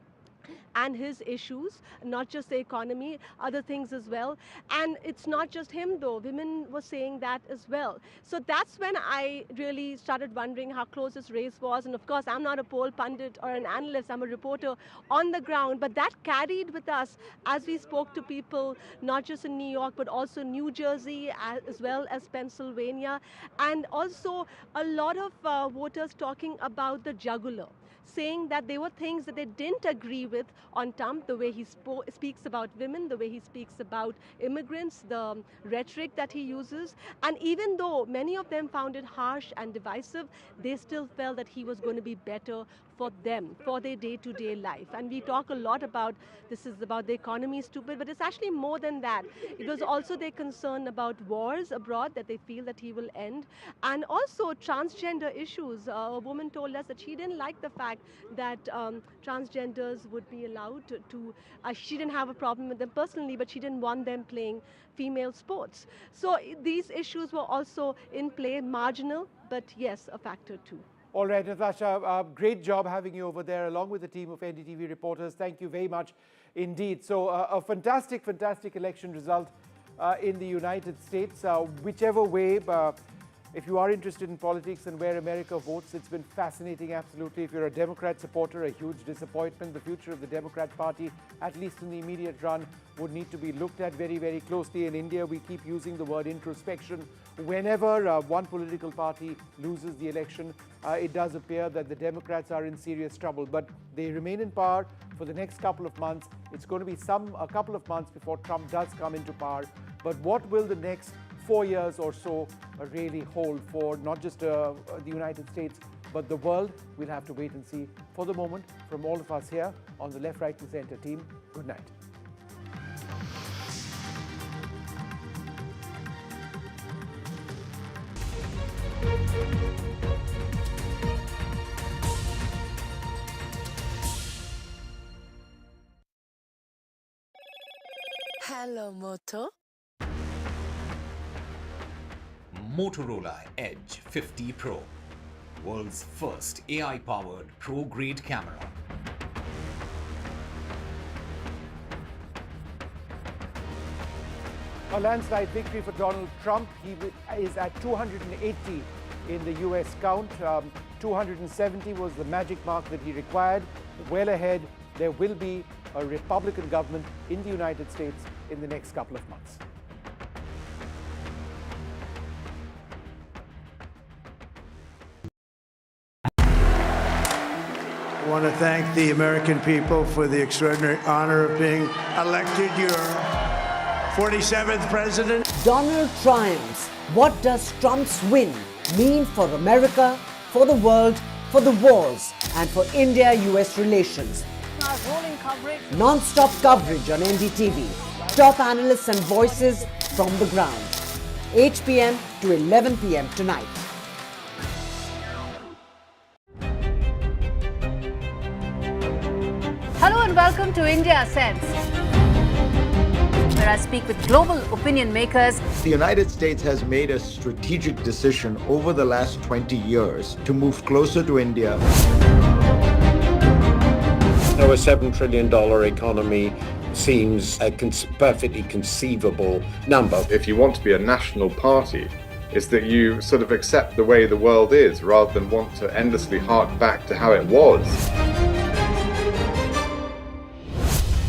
and his issues, not just the economy, other things as well. And it's not just him though, women were saying that as well. So that's when I really started wondering how close this race was. And of course, I'm not a poll pundit or an analyst, I'm a reporter on the ground, but that carried with us as we spoke to people, not just in New York, but also New Jersey, as well as Pennsylvania, and also a lot of voters talking about the jugular, saying that there were things that they didn't agree with on Trump, the way he speaks about women, the way he speaks about immigrants, the rhetoric that he uses. And even though many of them found it harsh and divisive, they still felt that he was going to be better for them, for their day-to-day life. And we talk a lot about, this is about the economy, stupid, but it's actually more than that. It was also their concern about wars abroad that they feel that he will end. And also transgender issues. A woman told us that she didn't like the fact that transgenders would be allowed to she didn't have a problem with them personally, but she didn't want them playing female sports. So these issues were also in play, marginal, but yes, a factor too. All right, Natasha, great job having you over there along with the team of NDTV reporters. Thank you very much indeed. So a fantastic, fantastic election result in the United States. Whichever way, if you are interested in politics and where America votes, it's been fascinating, absolutely. If you're a Democrat supporter, a huge disappointment. The future of the Democrat Party, at least in the immediate run, would need to be looked at very, very closely. In India, we keep using the word introspection. Whenever one political party loses the election, it does appear that the Democrats are in serious trouble. But they remain in power for the next couple of months. It's going to be a couple of months before Trump does come into power. But what will the next 4 years or so really hold for not just the United States, but the world? We'll have to wait and see. For the moment, from all of us here on the Left, Right and Center team, good night. Hello, Moto. Motorola Edge 50 Pro, world's first AI-powered pro-grade camera. A landslide victory for Donald Trump. He is at 280 in the US count. 270 was the magic mark that he required. Well ahead, there will be a Republican government in the United States in the next couple of months. I want to thank the American people for the extraordinary honor of being elected your 47th president. Donald triumphs. What does Trump's win mean for America, for the world, for the wars, and for India-US relations? Rolling coverage. Non-stop coverage on NDTV. Top analysts and voices from the ground. 8 p.m. to 11 p.m. tonight. Hello and welcome to India Sense, where I speak with global opinion makers. The United States has made a strategic decision over the last 20 years to move closer to India. So a $7 trillion economy seems a perfectly conceivable number. If you want to be a national party, it's that you sort of accept the way the world is rather than want to endlessly hark back to how it was.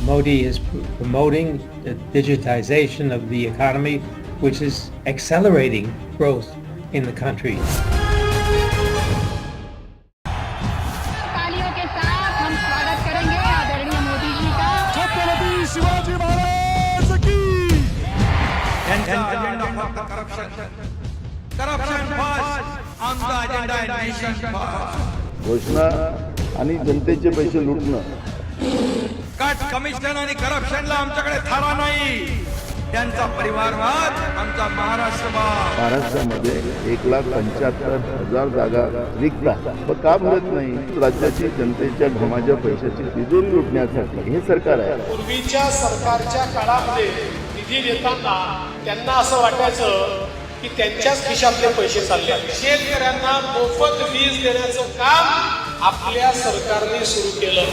Modi is promoting the digitization of the economy, which is accelerating growth in the country. घोषणा आणि जनतेचे पैसे लुटणं. Cut commission आणि करप्शनला आमच्याकडे थारा नाही. त्यांचा परिवारवाद आमचा महाराष्ट्रवाद. महाराष्ट्रामध्ये 1,75,000 जागा रिक्त आहेत. पण का भरत नाही? राज्याची जनतेच्या घमाच्या पैशाची तिजोरी लुटण्यासाठी हे सरकार आहे. पूर्वीच्या सरकारच्या काळामध्ये निधी देताना त्यांना असं वाटायचं की त्यांच्याच खिशातले पैसे चालले. शेतकऱ्यांना मोफत वीज देण्याचं काम आपल्या सरकारने सुरू केलं.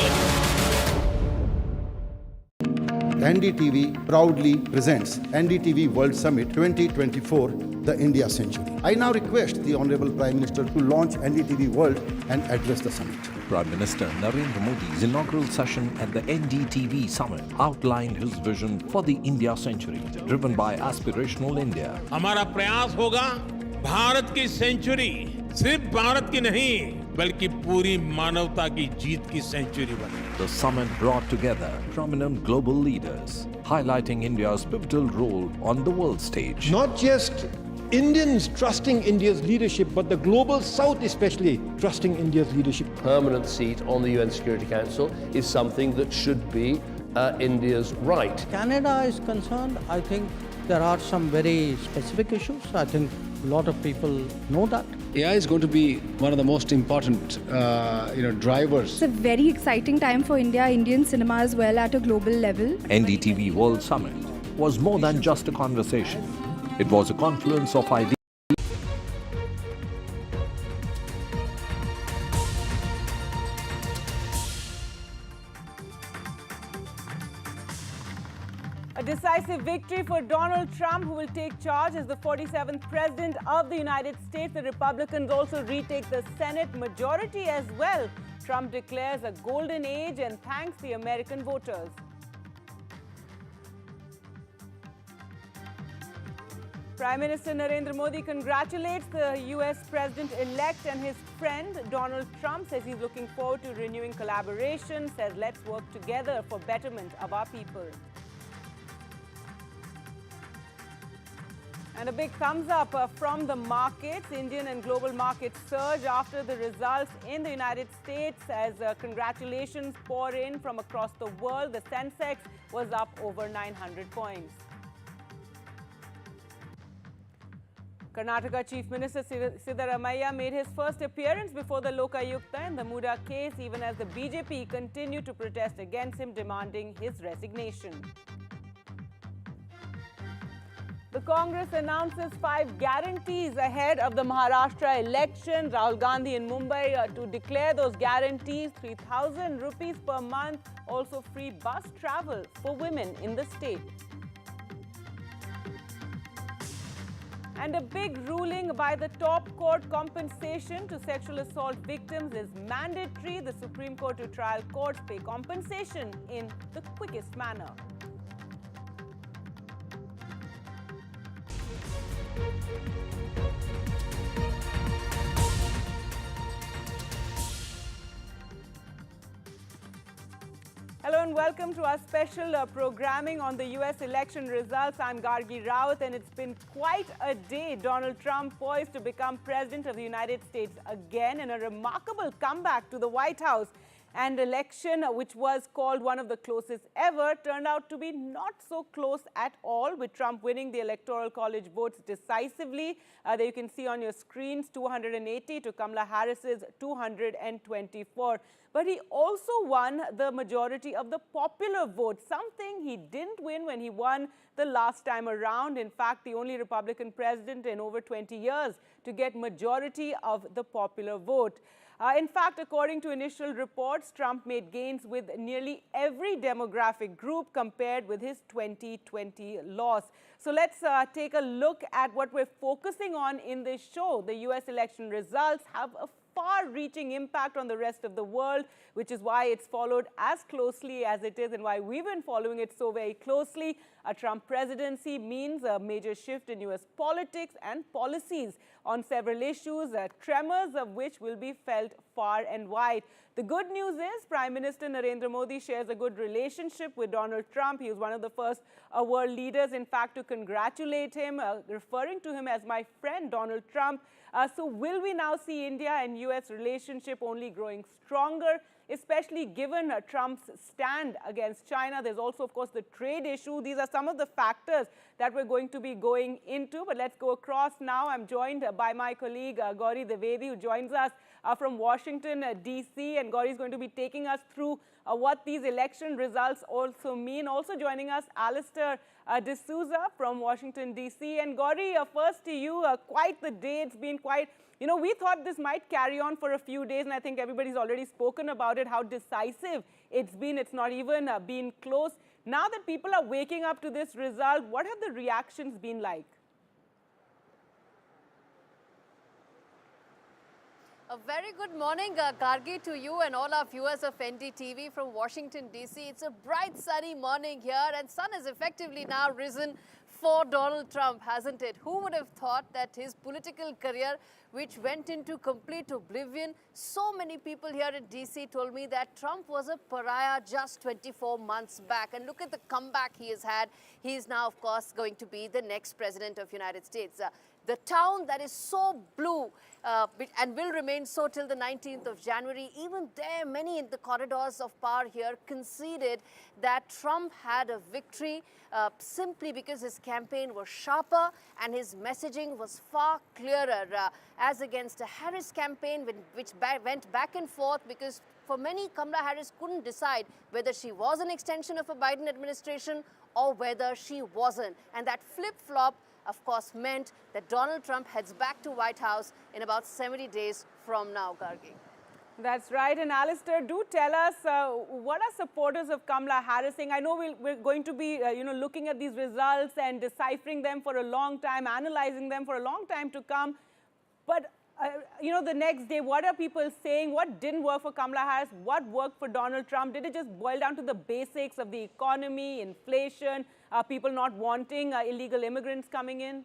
NDTV proudly presents NDTV World Summit 2024, the India Century. I now request the Honorable Prime Minister to launch NDTV World and address the summit. Prime Minister Narendra Modi's inaugural session at the NDTV Summit outlined his vision for the India Century, driven by aspirational India. हमारा प्रयास होगा भारत की century सिर्फ भारत की नहीं बल्कि पूरी मानवता की जीत की सेंचुरी बने. The summit brought together prominent global leaders, highlighting India's pivotal role on the world stage. Not just Indians trusting India's leadership, but the global South especially trusting India's leadership. Permanent seat on the UN Security Council is something that should be India's right. Canada is concerned, I think there are some very specific issues. I think a lot of people know that. AI is going to be one of the most important, drivers. It's a very exciting time for India, Indian cinema as well at a global level. NDTV World Summit was more than just a conversation. It was a confluence of ideas. A decisive victory for Donald Trump, who will take charge as the 47th President of the United States. The Republicans also retake the Senate majority as well. Trump declares a golden age and thanks the American voters. Prime Minister Narendra Modi congratulates the US President-elect and his friend Donald Trump, says he's looking forward to renewing collaboration, says let's work together for betterment of our people. And a big thumbs up from the markets. Indian and global markets surge after the results in the United States as congratulations pour in from across the world. The Sensex was up over 900 points. Karnataka Chief Minister Siddaramaiah made his first appearance before the Lokayukta in the Muda case, even as the BJP continued to protest against him, demanding his resignation. The Congress announces 5 guarantees ahead of the Maharashtra election. Rahul Gandhi in Mumbai to declare those guarantees: 3,000 rupees per month, also free bus travel for women in the state. And a big ruling by the top court: compensation to sexual assault victims is mandatory. The Supreme Court to trial courts pay compensation in the quickest manner. Hello and welcome to our special programming on the US election results. I'm Gargi Rawat, and it's been quite a day. Donald Trump poised to become President of the United States again in a remarkable comeback to the White House. And election, which was called one of the closest ever, turned out to be not so close at all, with Trump winning the Electoral College votes decisively. There you can see on your screens, 280 to Kamala Harris's 224. But he also won the majority of the popular vote, something he didn't win when he won the last time around. In fact, the only Republican president in over 20 years to get majority of the popular vote. In fact, according to initial reports, Trump made gains with nearly every demographic group compared with his 2020 loss. So let's take a look at what we're focusing on in this show. The US election results have a far-reaching impact on the rest of the world, which is why it's followed as closely as it is and why we've been following it so very closely. A Trump presidency means a major shift in US politics and policies on several issues, tremors of which will be felt far and wide. The good news is Prime Minister Narendra Modi shares a good relationship with Donald Trump. He was one of the first world leaders, in fact, to congratulate him, referring to him as my friend Donald Trump. So will we now see India and US relationship only growing stronger, especially given Trump's stand against China? There's also, of course, the trade issue. These are some of the factors that we're going to be going into. But let's go across now. I'm joined by my colleague Gauri Dwivedi, who joins us from Washington, D.C. And Gauri is going to be taking us through what these election results also mean. Also joining us, Alistair D'Souza from Washington, D.C. And Gauri, first to you, quite the day. It's been quite, we thought this might carry on for a few days, and I think everybody's already spoken about it, how decisive it's been. It's not even been close. Now that people are waking up to this result, what have the reactions been like? A very good morning, Gargi, to you and all our viewers of NDTV from Washington, D.C. It's a bright, sunny morning here, and sun has effectively now risen for Donald Trump, hasn't it? Who would have thought that his political career, which went into complete oblivion, so many people here in D.C. told me that Trump was a pariah just 24 months back. And look at the comeback he has had. He is now, of course, going to be the next president of the United States. The town that is so blue and will remain so till the 19th of January, even there, many in the corridors of power here conceded that Trump had a victory simply because his campaign was sharper and his messaging was far clearer as against a Harris campaign which went back and forth because for many, Kamala Harris couldn't decide whether she was an extension of a Biden administration or whether she wasn't. And that flip-flop, of course, meant that Donald Trump heads back to White House in about 70 days from now, Gargi. That's right. And Alistair, do tell us, what are supporters of Kamala Harris saying? I know we're going to be, looking at these results and deciphering them for a long time, analyzing them for a long time to come. But, the next day, what are people saying? What didn't work for Kamala Harris? What worked for Donald Trump? Did it just boil down to the basics of the economy, inflation, people not wanting illegal immigrants coming in?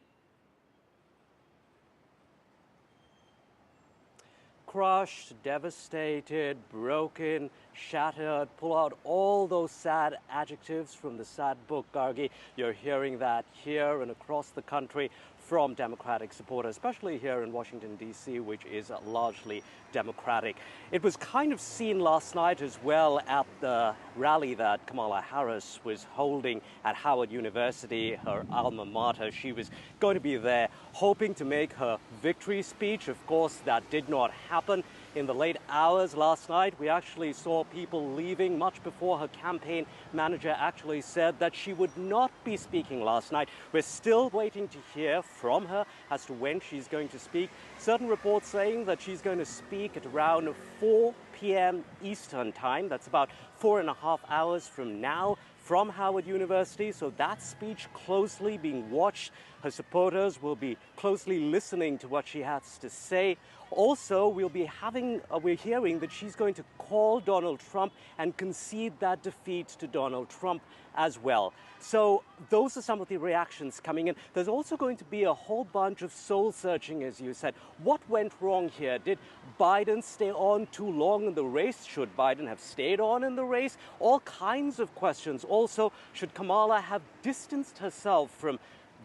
Crushed, devastated, broken, shattered, pull out all those sad adjectives from the sad book, Gargi. You're hearing that here and across the country from Democratic supporters, especially here in Washington, D.C., which is largely Democratic. It was kind of seen last night as well at the rally that Kamala Harris was holding at Howard University, her alma mater. She was going to be there hoping to make her victory speech. Of course, that did not happen. In the late hours last night, we actually saw people leaving much before her campaign manager actually said that she would not be speaking last night. We're still waiting to hear from her as to when she's going to speak. Certain reports saying that she's going to speak at around 4 p.m. Eastern time. That's about 4.5 hours from now from Howard University. So that speech closely being watched. Her supporters will be closely listening to what she has to say. Also, we're hearing that she's going to call Donald Trump and concede that defeat to Donald Trump as well. So those are some of the reactions coming in. There's also going to be a whole bunch of soul searching, as you said. What went wrong here? Did Biden stay on too long in the race? Should Biden have stayed on in the race? All kinds of questions. Also, should Kamala have distanced herself from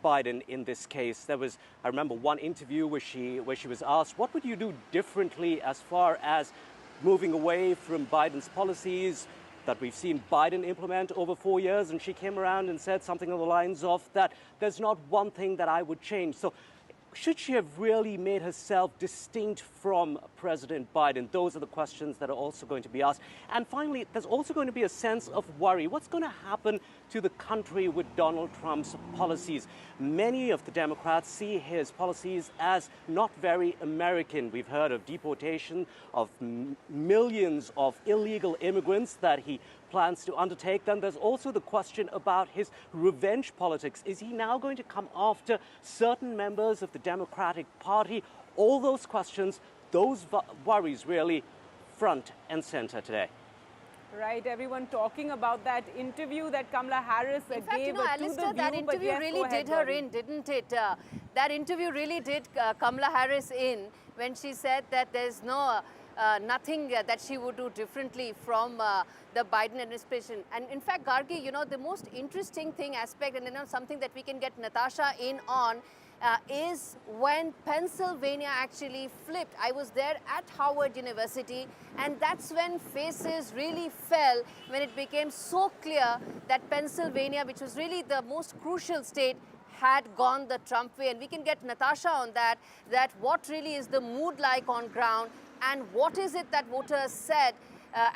Biden in this case? There was, I remember one interview where she was asked, what would you do differently as far as moving away from Biden's policies that we've seen Biden implement over 4 years? And she came around and said something along the lines of that there's not one thing that I would change. So should she have really made herself distinct from President Biden? Those are the questions that are also going to be asked. And finally, there's also going to be a sense of worry. What's going to happen to the country with Donald Trump's policies? Many of the Democrats see his policies as not very American. We've heard of deportation of millions of illegal immigrants that he plans to undertake. Then there's also the question about his revenge politics. Is he now going to come after certain members of the Democratic Party? All those questions, those worries really front and center today. Right, everyone talking about that interview that Kamala Harris in fact, gave Alistair, to the that View, interview yes, really did her in, didn't it? That interview really did Kamala Harris in when she said that there's nothing that she would do differently from the Biden administration. And in fact, Gargi, the most interesting aspect, and something that we can get Natasha in on, is when Pennsylvania actually flipped. I was there at Howard University, and that's when faces really fell, when it became so clear that Pennsylvania, which was really the most crucial state, had gone the Trump way. And we can get Natasha on that what really is the mood like on ground, and what is it that voters said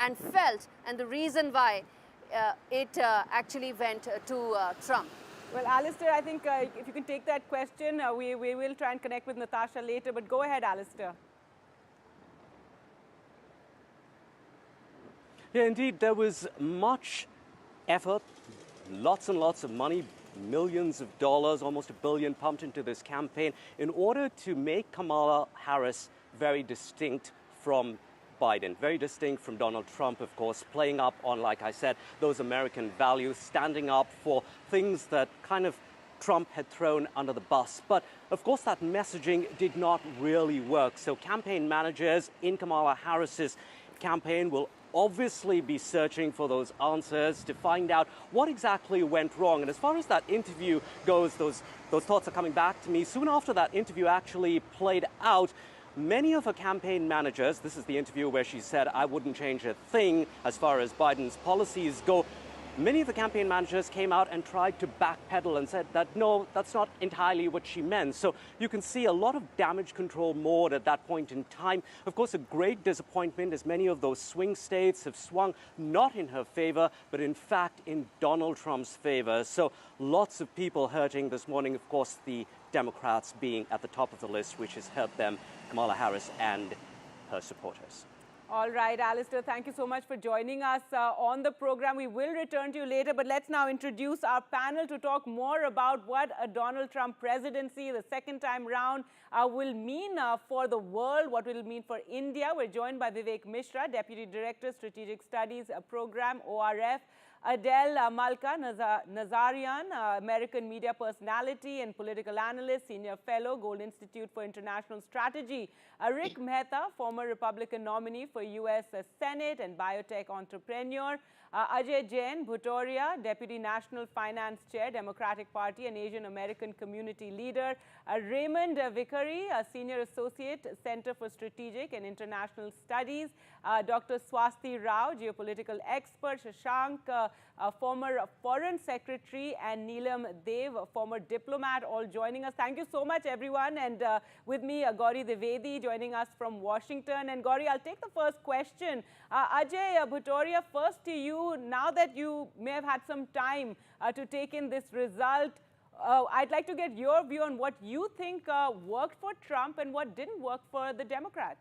and felt, and the reason why it actually went to Trump. Well, Alistair, I think if you can take that question, we will try and connect with Natasha later, but go ahead, Alistair. Yeah, indeed, there was much effort, lots and lots of money, millions of dollars, almost $1 billion pumped into this campaign in order to make Kamala Harris very distinct from Biden, very distinct from Donald Trump, of course, playing up on, like I said, those American values, standing up for things that kind of Trump had thrown under the bus. But of course, that messaging did not really work. So campaign managers in Kamala Harris's campaign will obviously be searching for those answers to find out what exactly went wrong. And as far as that interview goes, those thoughts are coming back to me. Soon after that interview actually played out, many of her campaign managers, this is the interview where she said, I wouldn't change a thing as far as Biden's policies go. Many of the campaign managers came out and tried to backpedal and said that, no, that's not entirely what she meant. So you can see a lot of damage control mode at that point in time. Of course, a great disappointment as many of those swing states have swung not in her favor, but in fact in Donald Trump's favor. So lots of people hurting this morning, of course, the Democrats being at the top of the list, which has hurt them, Kamala Harris and her supporters. All right, Alistair, thank you so much for joining us on the program. We will return to you later, but let's now introduce our panel to talk more about what a Donald Trump presidency, the second time round, will mean for the world, what will it mean for India. We're joined by Vivek Mishra, Deputy Director, Strategic Studies Program, ORF, Adele Malka Nazarian, American media personality and political analyst, senior fellow, Gold Institute for International Strategy. Rick Mehta, former Republican nominee for U.S. Senate and biotech entrepreneur. Ajay Jain Bhutoria, Deputy National Finance Chair, Democratic Party and Asian American Community Leader. Raymond Vickery, Senior Associate, Center for Strategic and International Studies. Dr. Swasti Rao, geopolitical expert. Shashank former Foreign Secretary, and Neelam Dev, former diplomat, all joining us. Thank you so much, everyone. And with me, Gauri Dwivedi joining us from Washington. And Gauri, I'll take the first question. Ajay Bhutoria, first to you. Now that you may have had some time to take in this result, I'd like to get your view on what you think worked for Trump and what didn't work for the Democrats.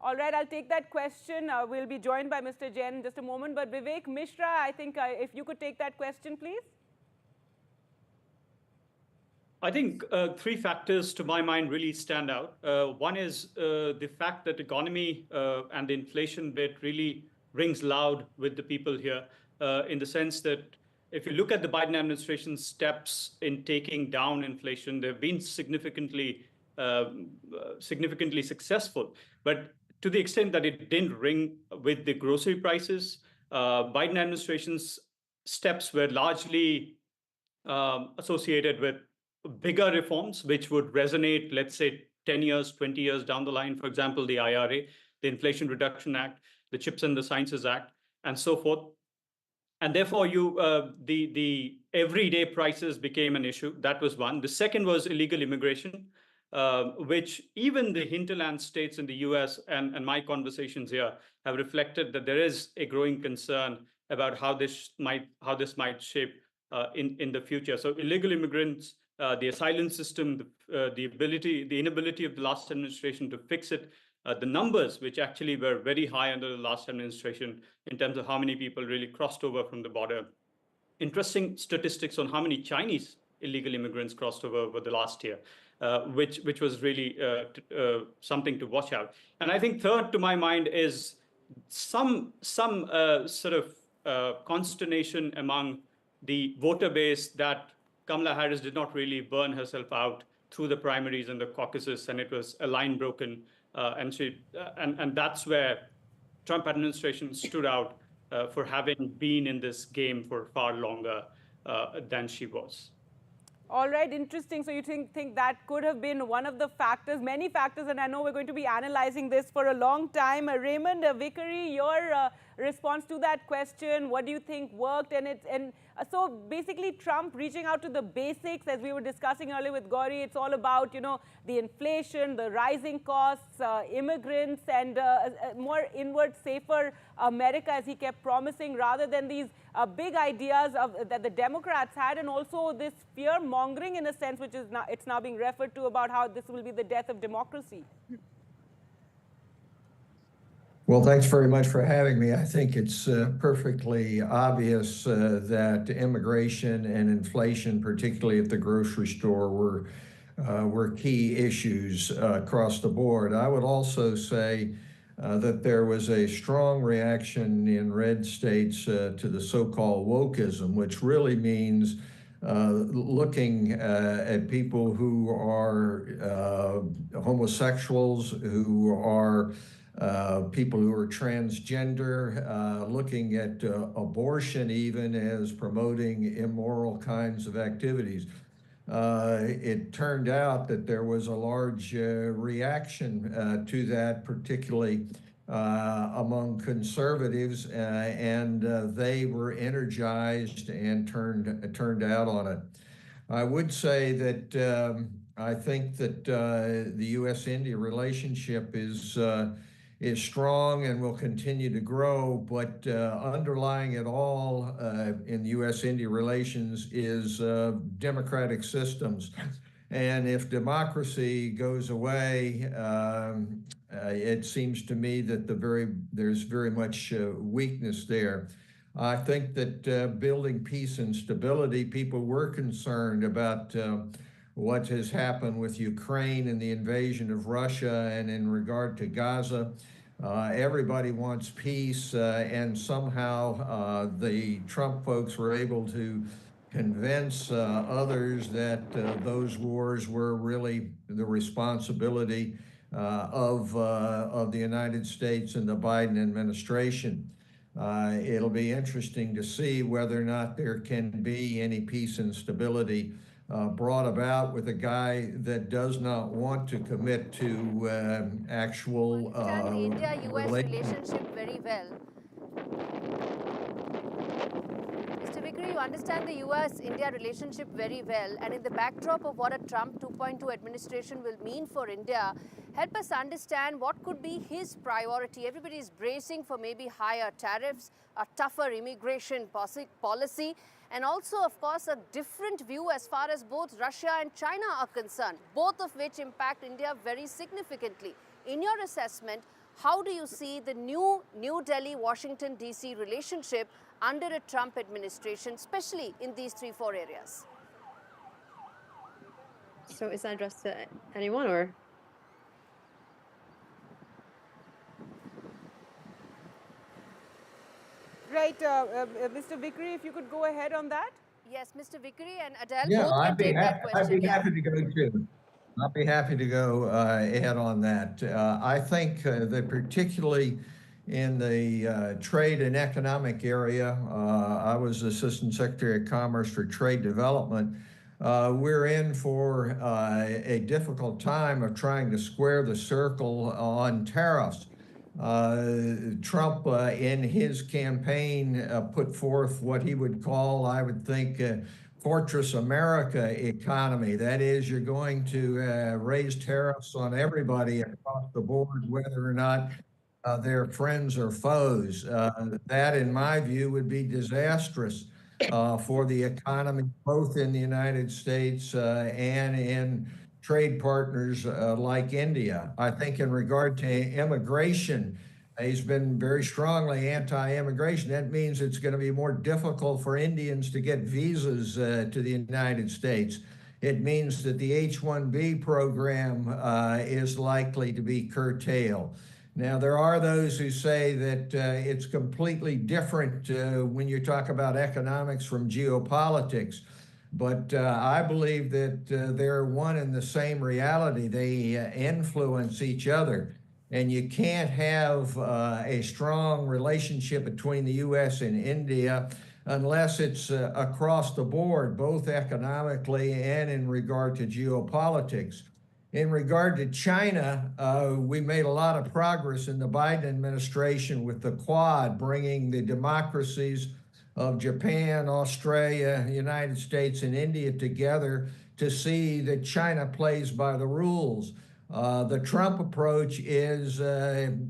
All right, I'll take that question. We'll be joined by Mr. Jain in just a moment. But Vivek Mishra, I think if you could take that question, please. I think three factors to my mind really stand out. One is the fact that economy and the inflation bit really rings loud with the people here, in the sense that if you look at the Biden administration's steps in taking down inflation, they've been significantly successful. But to the extent that it didn't ring with the grocery prices, Biden administration's steps were largely associated with bigger reforms, which would resonate, let's say, 10 years, 20 years down the line. For example, the IRA, the Inflation Reduction Act, the Chips and the Sciences Act, and so forth. And therefore, the everyday prices became an issue. That was one. The second was illegal immigration, which even the hinterland states in the US and my conversations here have reflected that there is a growing concern about how this might shape in the future. So illegal immigrants, the asylum system, the inability of the last administration to fix it, the numbers, which actually were very high under the last administration in terms of how many people really crossed over from the border. Interesting statistics on how many Chinese illegal immigrants crossed over the last year, which was really something to watch out. And I think third to my mind is some sort of consternation among the voter base that Kamala Harris did not really burn herself out through the primaries and the caucuses, and it was a line broken, and that's where Trump administration stood out for having been in this game for far longer than she was. All right, interesting. So you think that could have been one of the factors, many factors, and I know we're going to be analyzing this for a long time. Raymond Vickery, your response to that question, what do you think worked? And so basically Trump reaching out to the basics, as we were discussing earlier with Gauri, it's all about, the inflation, the rising costs, immigrants, and a more inward, safer America, as he kept promising, rather than these big ideas that the Democrats had, and also this fear-mongering in a sense, which is it's now being referred to about how this will be the death of democracy. Well, thanks very much for having me. I think it's perfectly obvious that immigration and inflation, particularly at the grocery store, were key issues across the board. I would also say that there was a strong reaction in red states to the so-called wokeism, which really means looking at people who are homosexuals, who are people who are transgender, looking at abortion even as promoting immoral kinds of activities. It turned out that there was a large reaction to that, particularly among conservatives, and they were energized and turned out on it. I would say that I think that the U.S.-India relationship is strong and will continue to grow, but underlying it all in U.S.-India relations is democratic systems. And if democracy goes away, it seems to me that there's very much weakness there. I think that building peace and stability, people were concerned about what has happened with Ukraine and the invasion of Russia, and in regard to Gaza. Everybody wants peace, and somehow the Trump folks were able to convince others that those wars were really the responsibility of the United States and the Biden administration. It'll be interesting to see whether or not there can be any peace and stability brought about with a guy that does not want to commit to actual India-US relationship very well. Mr. Vikri, you understand the US-India relationship very well, and in the backdrop of what a Trump 2.2 administration will mean for India, help us understand what could be his priority. Everybody is bracing for maybe higher tariffs, a tougher immigration policy, and also, of course, a different view as far as both Russia and China are concerned, both of which impact India very significantly. In your assessment, how do you see the new New Delhi-Washington DC relationship under a Trump administration, especially in these 3-4 areas? So is that addressed to anyone, or? Right, Mr. Vikri, if you could go ahead on that. Yes, Mr. Vikri and Adele Yeah, both can take that question. I'd be happy to go too. I'll be happy to go ahead on that. I think that particularly in the trade and economic area, I was Assistant Secretary of Commerce for Trade Development. We're in for a difficult time of trying to square the circle on tariffs. Trump, in his campaign, put forth what he would call, I would think, Fortress America economy. That is, you're going to raise tariffs on everybody across the board, whether or not they're friends or foes. That, in my view, would be disastrous for the economy, both in the United States and in trade partners like India. I think in regard to immigration, he's been very strongly anti-immigration. That means it's going to be more difficult for Indians to get visas to the United States. It means that the H-1B program is likely to be curtailed. Now, there are those who say that it's completely different when you talk about economics from geopolitics. But I believe that they're one and the same reality. They influence each other. And you can't have a strong relationship between the U.S. and India unless it's across the board, both economically and in regard to geopolitics. In regard to China, we made a lot of progress in the Biden administration with the Quad, bringing the democracies of Japan, Australia, United States, and India together to see that China plays by the rules. The Trump approach is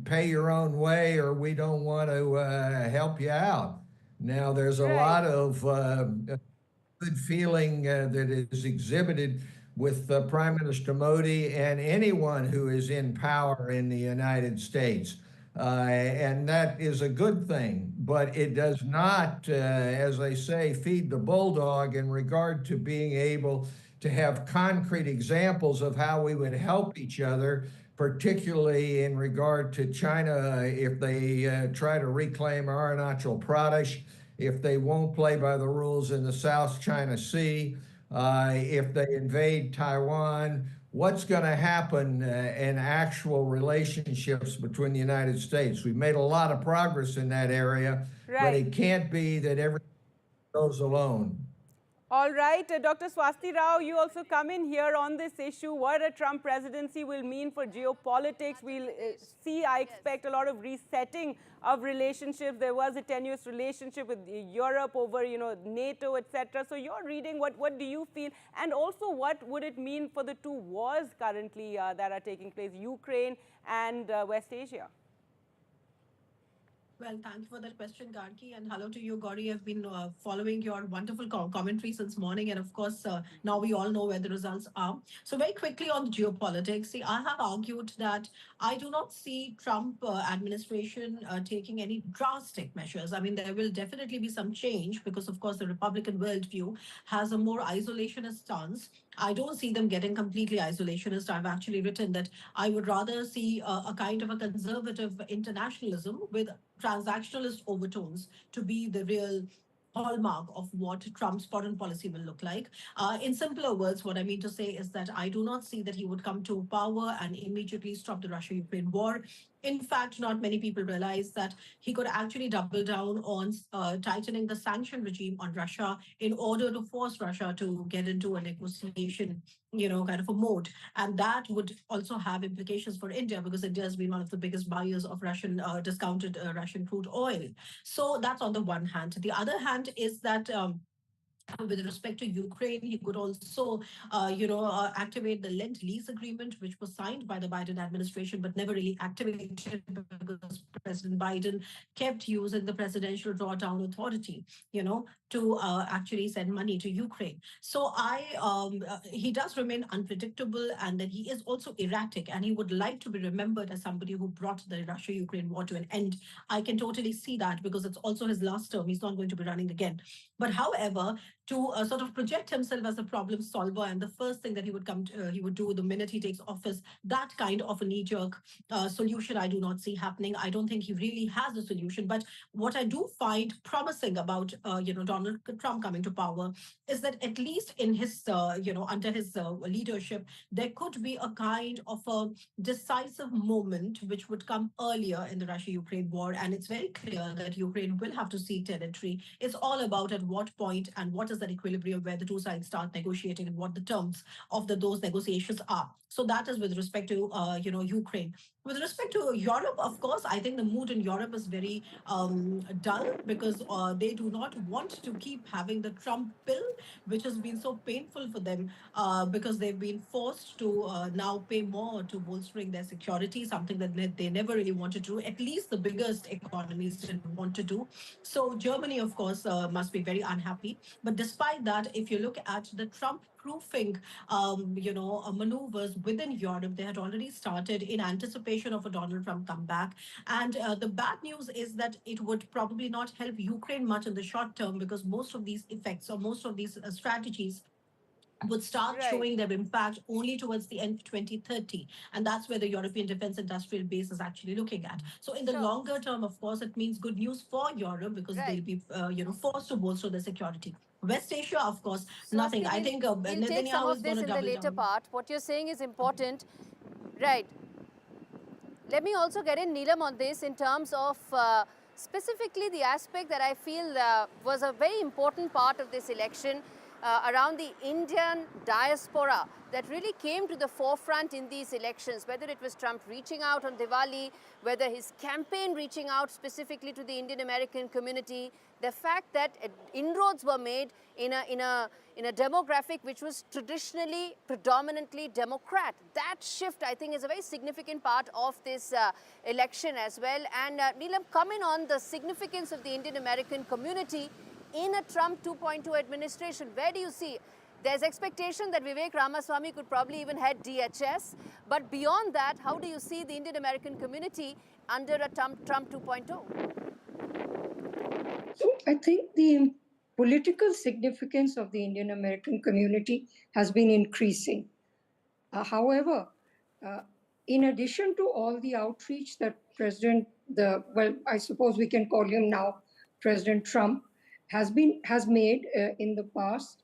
pay your own way or we don't want to help you out. Now, there's a lot of good feeling that is exhibited with Prime Minister Modi and anyone who is in power in the United States. And that is a good thing, but it does not, as I say, feed the bulldog in regard to being able to have concrete examples of how we would help each other, particularly in regard to China if they try to reclaim Arunachal Pradesh, if they won't play by the rules in the South China Sea, if they invade Taiwan. What's going to happen in actual relationships between the United States? We've made a lot of progress in that area, but it can't be that everything goes alone. All right, Dr. Swasti Rao, you also come in here on this issue. What a Trump presidency will mean for geopolitics. We'll see, I expect, a lot of resetting of relationships. There was a tenuous relationship with Europe over, NATO, etc. So you're reading, what do you feel? And also, what would it mean for the two wars currently that are taking place, Ukraine and West Asia? Well, thank you for that question, Gargi, and hello to you, Gauri. I've been following your wonderful commentary since morning, and of course, now we all know where the results are. So very quickly on geopolitics, see, I have argued that I do not see Trump administration taking any drastic measures. I mean, there will definitely be some change because, of course, the Republican worldview has a more isolationist stance. I don't see them getting completely isolationist. I've actually written that I would rather see a kind of a conservative internationalism with transactionalist overtones to be the real hallmark of what Trump's foreign policy will look like. In simpler words, what I mean to say is that I do not see that he would come to power and immediately stop the Russia-Ukraine war. In fact, not many people realize that he could actually double down on tightening the sanction regime on Russia in order to force Russia to get into a negotiation, kind of a mode. And that would also have implications for India because India has been one of the biggest buyers of Russian discounted Russian crude oil. So that's on the one hand. The other hand is that with respect to Ukraine, he could also, activate the Lend-Lease agreement, which was signed by the Biden administration, but never really activated because President Biden kept using the Presidential Drawdown Authority, to actually send money to Ukraine. So he does remain unpredictable, and then he is also erratic, and he would like to be remembered as somebody who brought the Russia-Ukraine war to an end. I can totally see that because it's also his last term. He's not going to be running again. But however, to sort of project himself as a problem solver, and the first thing that he would do the minute he takes office, that kind of a knee-jerk solution I do not see happening. I don't think he really has a solution. But what I do find promising about Donald Trump coming to power is that at least in his under his leadership, there could be a kind of a decisive moment which would come earlier in the Russia-Ukraine war, and it's very clear that Ukraine will have to cede territory. It's all about at what point and what is that equilibrium where the two sides start negotiating and what the terms of those negotiations are. So that is with respect to Ukraine. With respect to Europe, of course, I think the mood in Europe is very dull because they do not want to keep having the Trump bill, which has been so painful for them because they've been forced to now pay more to bolstering their security, something that they never really wanted to do. At least the biggest economies didn't want to do. So Germany, of course, must be very unhappy. But despite that, if you look at the Trump proofing, maneuvers within Europe, they had already started in anticipation of a Donald Trump comeback. And the bad news is that it would probably not help Ukraine much in the short term because most of these effects or most of these strategies would start showing their impact only towards the end of 2030. And that's where the European defense industrial base is actually looking at. So in the longer term, of course, it means good news for Europe because they'll be forced to bolster their security. West Asia, of course, nothing. I think we'll take some Netanyahu of is going this to in the double later down. part. What you're saying is important. Right. Let me also get in, Neelam, on this in terms of specifically the aspect that I feel was a very important part of this election around the Indian diaspora that really came to the forefront in these elections, whether it was Trump reaching out on Diwali, whether his campaign reaching out specifically to the Indian American community, the fact that inroads were made in a demographic which was traditionally predominantly Democrat. That shift, I think, is a very significant part of this election as well. And Neelam, comment on the significance of the Indian American community in a Trump 2.0 administration. Where do you see? There's expectation that Vivek Ramaswamy could probably even head DHS. But beyond that, how do you see the Indian American community under a Trump 2.0? So I think the political significance of the Indian American community has been increasing. However, in addition to all the outreach that I suppose we can call him now President Trump, has made in the past,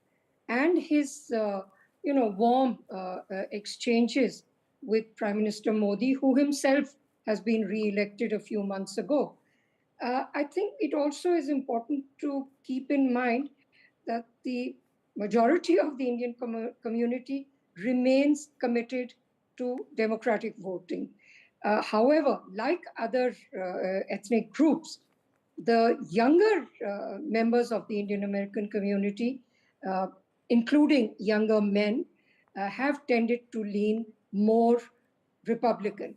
and his warm exchanges with Prime Minister Modi, who himself has been re-elected a few months ago. I think it also is important to keep in mind that the majority of the Indian community remains committed to democratic voting. However, like other ethnic groups, the younger members of the Indian American community, including younger men, have tended to lean more Republican.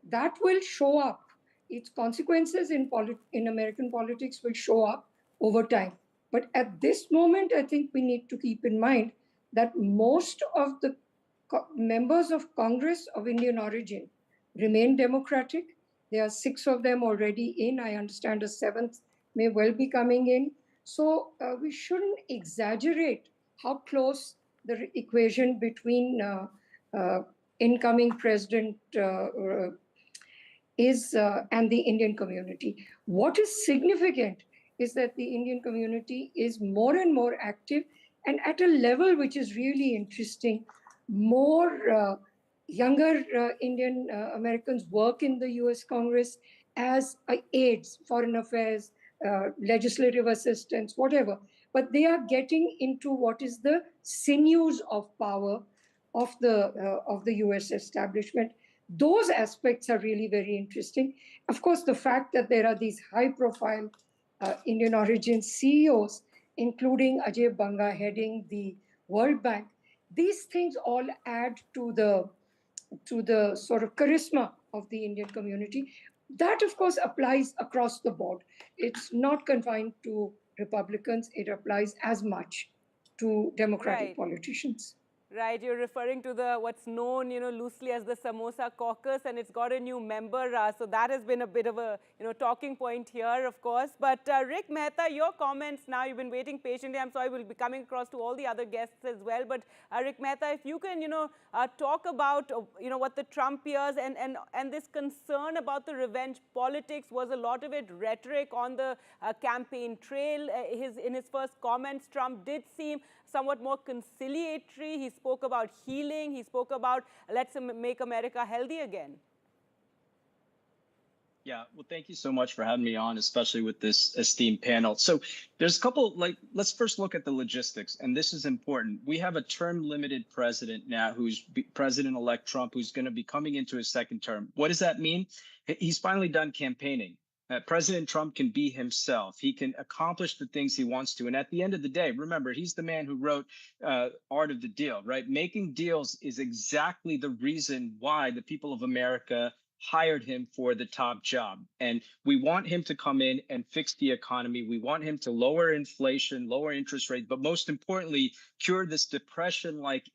That will show up. Its consequences in American politics will show up over time. But at this moment, I think we need to keep in mind that most of the members of Congress of Indian origin remain Democratic. There are 6 of them already in. I understand a 7th may well be coming in. So we shouldn't exaggerate how close the equation between incoming president is and the Indian community. What is significant is that the Indian community is more and more active and at a level which is really interesting, more younger Indian Americans work in the US Congress as aides, foreign affairs, legislative assistants, whatever. But they are getting into what is the sinews of power of the US establishment. Those aspects are really very interesting. Of course, the fact that there are these high-profile Indian origin CEOs, including Ajay Banga heading the World Bank, these things all add to the sort of charisma of the Indian community. That, of course, applies across the board. It's not confined to Republicans. It applies as much to Democratic politicians. Right, you're referring to the what's known, loosely as the Samosa Caucus, and it's got a new member. So that has been a bit of a, talking point here, of course. But Rick Mehta, your comments now, you've been waiting patiently. I'm sorry, we'll be coming across to all the other guests as well. But Rick Mehta, if you can, talk about, what the Trump years and this concern about the revenge politics, was a lot of it rhetoric on the campaign trail. In his first comments, Trump did seem somewhat more conciliatory. He spoke about healing. He spoke about let's make America healthy again. Yeah, well, thank you so much for having me on, especially with this esteemed panel. So there's a couple, let's first look at the logistics, and this is important. We have a term-limited president now, who's President-elect Trump, who's going to be coming into his second term. What does that mean? He's finally done campaigning. President Trump can be himself. He can accomplish the things he wants to. And at the end of the day, remember, he's the man who wrote Art of the Deal, right? Making deals is exactly the reason why the people of America hired him for the top job. And we want him to come in and fix the economy. We want him to lower inflation, lower interest rates, but most importantly, cure this depression-like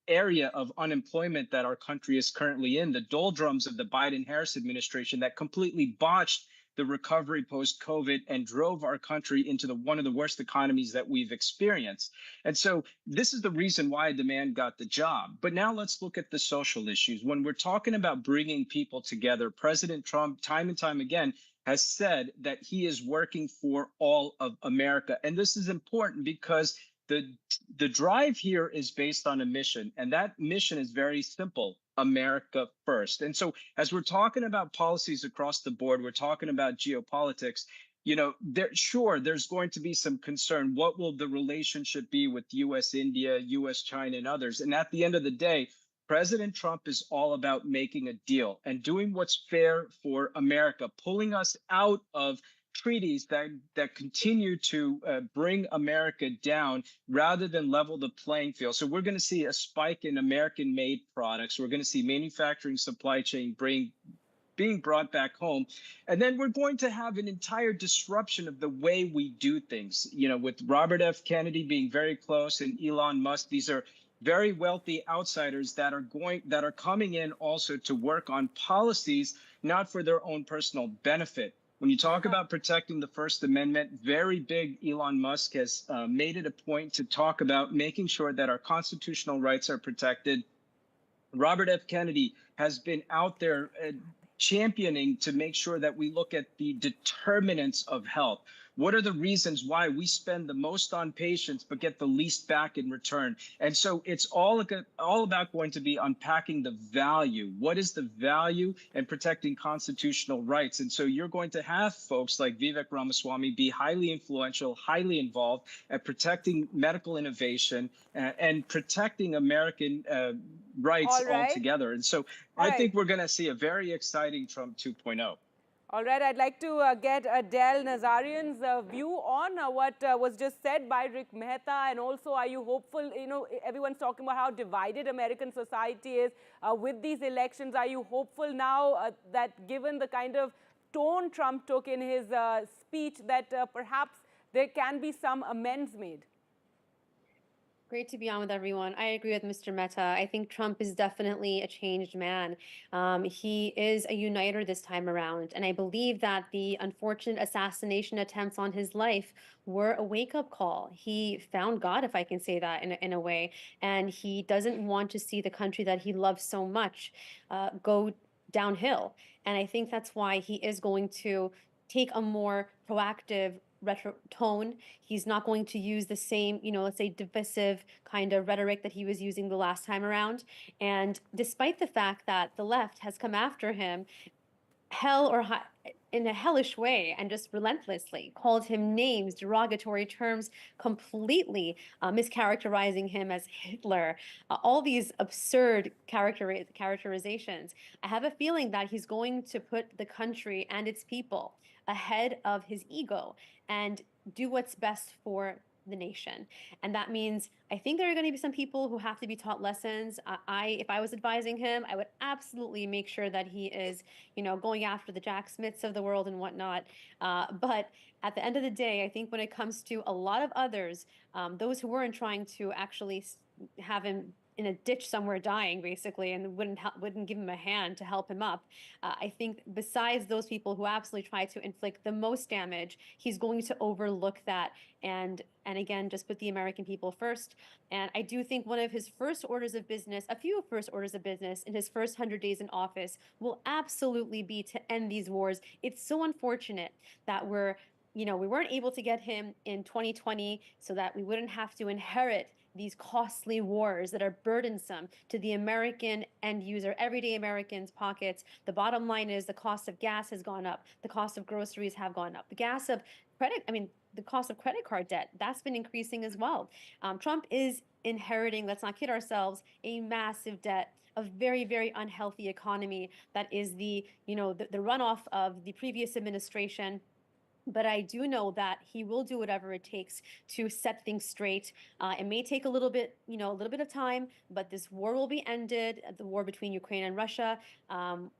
area of unemployment that our country is currently in, the doldrums of the Biden-Harris administration that completely botched the recovery post-COVID and drove our country into one of the worst economies that we've experienced. And so this is the reason why the man got the job. But now let's look at the social issues. When we're talking about bringing people together, President Trump, time and time again, has said that he is working for all of America. And this is important because the drive here is based on a mission, and that mission is very simple: America first. And so as we're talking about policies across the board, we're talking about geopolitics, there's going to be some concern. What will the relationship be with US, India, US, China, and others? And at the end of the day, President Trump is all about making a deal and doing what's fair for America, pulling us out of treaties that continue to bring America down rather than level the playing field. So we're going to see a spike in American-made products. We're going to see manufacturing supply chain being brought back home. And then we're going to have an entire disruption of the way we do things. With Robert F. Kennedy being very close and Elon Musk, these are very wealthy outsiders that are coming in also to work on policies, not for their own personal benefit. When you talk about protecting the First Amendment, very big Elon Musk has made it a point to talk about making sure that our constitutional rights are protected. Robert F. Kennedy has been out there championing to make sure that we look at the determinants of health. What are the reasons why we spend the most on patients but get the least back in return? And so it's all about going to be unpacking the value. What is the value in protecting constitutional rights? And so you're going to have folks like Vivek Ramaswamy be highly influential, highly involved at protecting medical innovation and protecting American rights altogether. And so I think we're going to see a very exciting Trump 2.0. All right, I'd like to get Adele Nazarian's view on what was just said by Rick Mehta, and also, are you hopeful? Everyone's talking about how divided American society is with these elections. Are you hopeful now that given the kind of tone Trump took in his speech that perhaps there can be some amends made? Great to be on with everyone. I agree with Mr. Mehta. I think Trump is definitely a changed man. He is a uniter this time around. And I believe that the unfortunate assassination attempts on his life were a wake-up call. He found God, if I can say that in a way. And he doesn't want to see the country that he loves so much go downhill. And I think that's why he is going to take a more proactive tone. He's not going to use the same, let's say divisive kind of rhetoric that he was using the last time around. And despite the fact that the left has come after him in a hellish way and just relentlessly called him names, derogatory terms, completely mischaracterizing him as Hitler, all these absurd characterizations. I have a feeling that he's going to put the country and its people ahead of his ego and do what's best for the nation. And that means I think there are going to be some people who have to be taught lessons. If I was advising him, I would absolutely make sure that he is, going after the Jack Smiths of the world and whatnot. But at the end of the day, I think when it comes to a lot of others, those who weren't trying to actually have him in a ditch somewhere dying, basically, and wouldn't give him a hand to help him up. I think besides those people who absolutely try to inflict the most damage, he's going to overlook that and again, just put the American people first. And I do think one of his first orders of business, a few first orders of business in his first 100 days in office will absolutely be to end these wars. It's so unfortunate that we weren't able to get him in 2020 so that we wouldn't have to inherit these costly wars that are burdensome to the American end user, everyday Americans' pockets. The bottom line is the cost of gas has gone up. The cost of groceries have gone up. The cost of credit card debt, that's been increasing as well. Trump is inheriting, let's not kid ourselves, a massive debt, a very, very unhealthy economy that is the runoff of the previous administration. But I do know that he will do whatever it takes to set things straight. It may take a little bit of time, but this war will be ended. The war between Ukraine and Russia,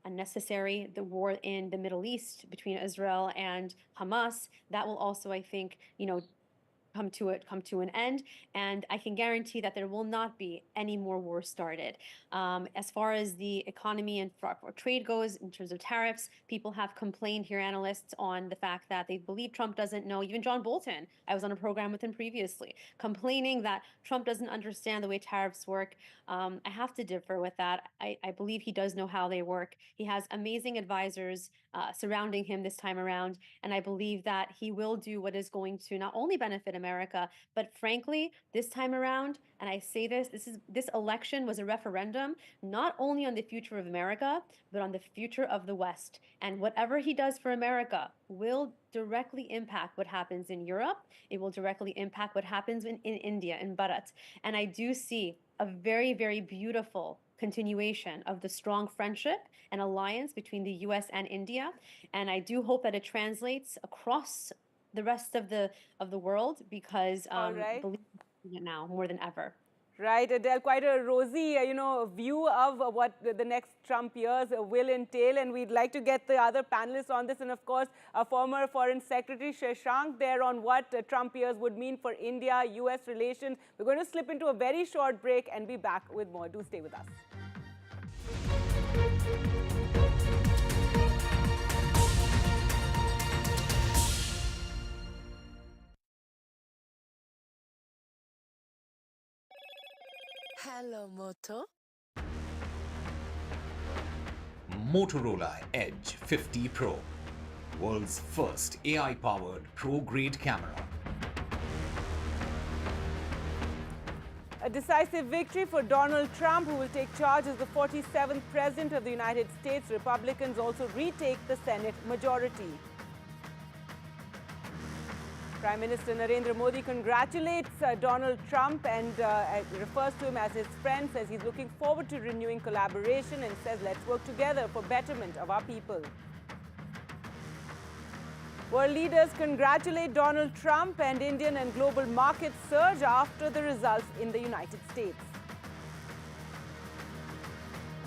unnecessary. The war in the Middle East between Israel and Hamas, that will also, I think, come to an end, and I can guarantee that there will not be any more wars started. As far as the economy and for trade goes, in terms of tariffs, people have complained here, analysts, on the fact that they believe Trump doesn't know. Even John Bolton, I was on a program with him previously, complaining that Trump doesn't understand the way tariffs work. I have to differ with that. I believe he does know how they work. He has amazing advisors surrounding him this time around, and I believe that he will do what is going to not only benefit America, but frankly, this time around, and I say this election was a referendum not only on the future of America, but on the future of the West. And whatever he does for America will directly impact what happens in Europe. It will directly impact what happens in India, in Bharat. And I do see a very, very beautiful continuation of the strong friendship and alliance between the US and India. And I do hope that it translates across the rest of the world, because I believe in it now more than ever. Right, Adele, quite a rosy, view of what the next Trump years will entail. And we'd like to get the other panelists on this. And of course, former Foreign Secretary Shashank there on what Trump years would mean for India-US relations. We're going to slip into a very short break and be back with more. Do stay with us. Hello, Moto. Motorola Edge 50 Pro, world's first AI-powered pro-grade camera. A decisive victory for Donald Trump, who will take charge as the 47th President of the United States. Republicans also retake the Senate majority. Prime Minister Narendra Modi congratulates Donald Trump and refers to him as his friend, says he's looking forward to renewing collaboration and says let's work together for betterment of our people. World leaders congratulate Donald Trump, and Indian and global markets surge after the results in the United States.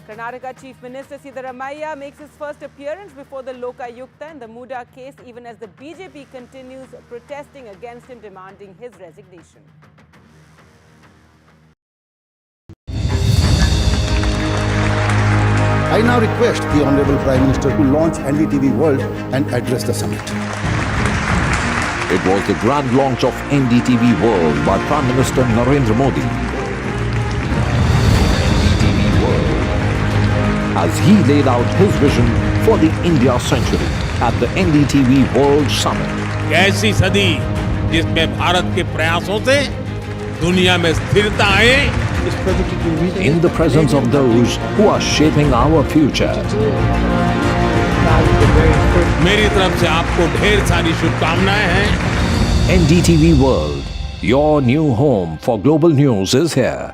Karnataka Chief Minister Siddaramaiah makes his first appearance before the Lokayukta in the Muda case, even as the BJP continues protesting against him, demanding his resignation. I now request the Honorable Prime Minister to launch NDTV World and address the summit. It was the grand launch of NDTV World by Prime Minister Narendra Modi. NDTV World, as he laid out his vision for the India century at the NDTV World Summit. एक ऐसी सदी जिसमें भारत के प्रयासों से दुनिया में स्थिरता आए। In the presence of those who are shaping our future. मेरी तरफ से आपको ढेर सारी शुभकामनाएं हैं। NDTV World, your new home for global news is here.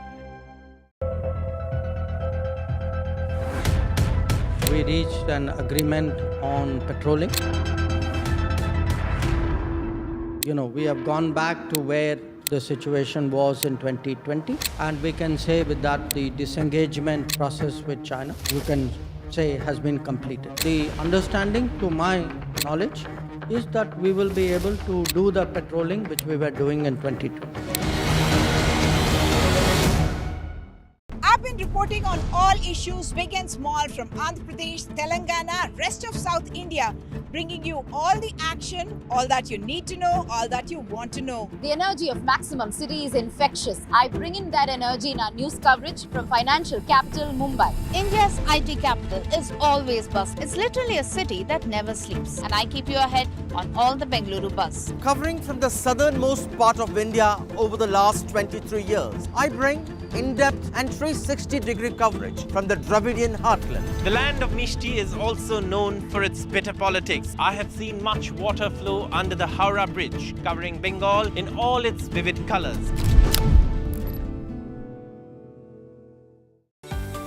We reached an agreement on patrolling. We have gone back to where the situation was in 2020, and we can say with that the disengagement process with China, you can say, has been completed. The understanding, to my knowledge, is that we will be able to do the patrolling which we were doing in 2020. I've been reporting on all issues, big and small, from Andhra Pradesh, Telangana, rest of South India, bringing you all the action, all that you need to know, all that you want to know. The energy of Maximum City is infectious. I bring in that energy in our news coverage from financial capital Mumbai. India's IT capital is always buzz. It's literally a city that never sleeps. And I keep you ahead on all the Bengaluru buzz. Covering from the southernmost part of India over the last 23 years, I bring in-depth and 360-degree coverage from the Dravidian heartland. The land of Mishti is also known for its bitter politics. I have seen much water flow under the Howrah Bridge, covering Bengal in all its vivid colors.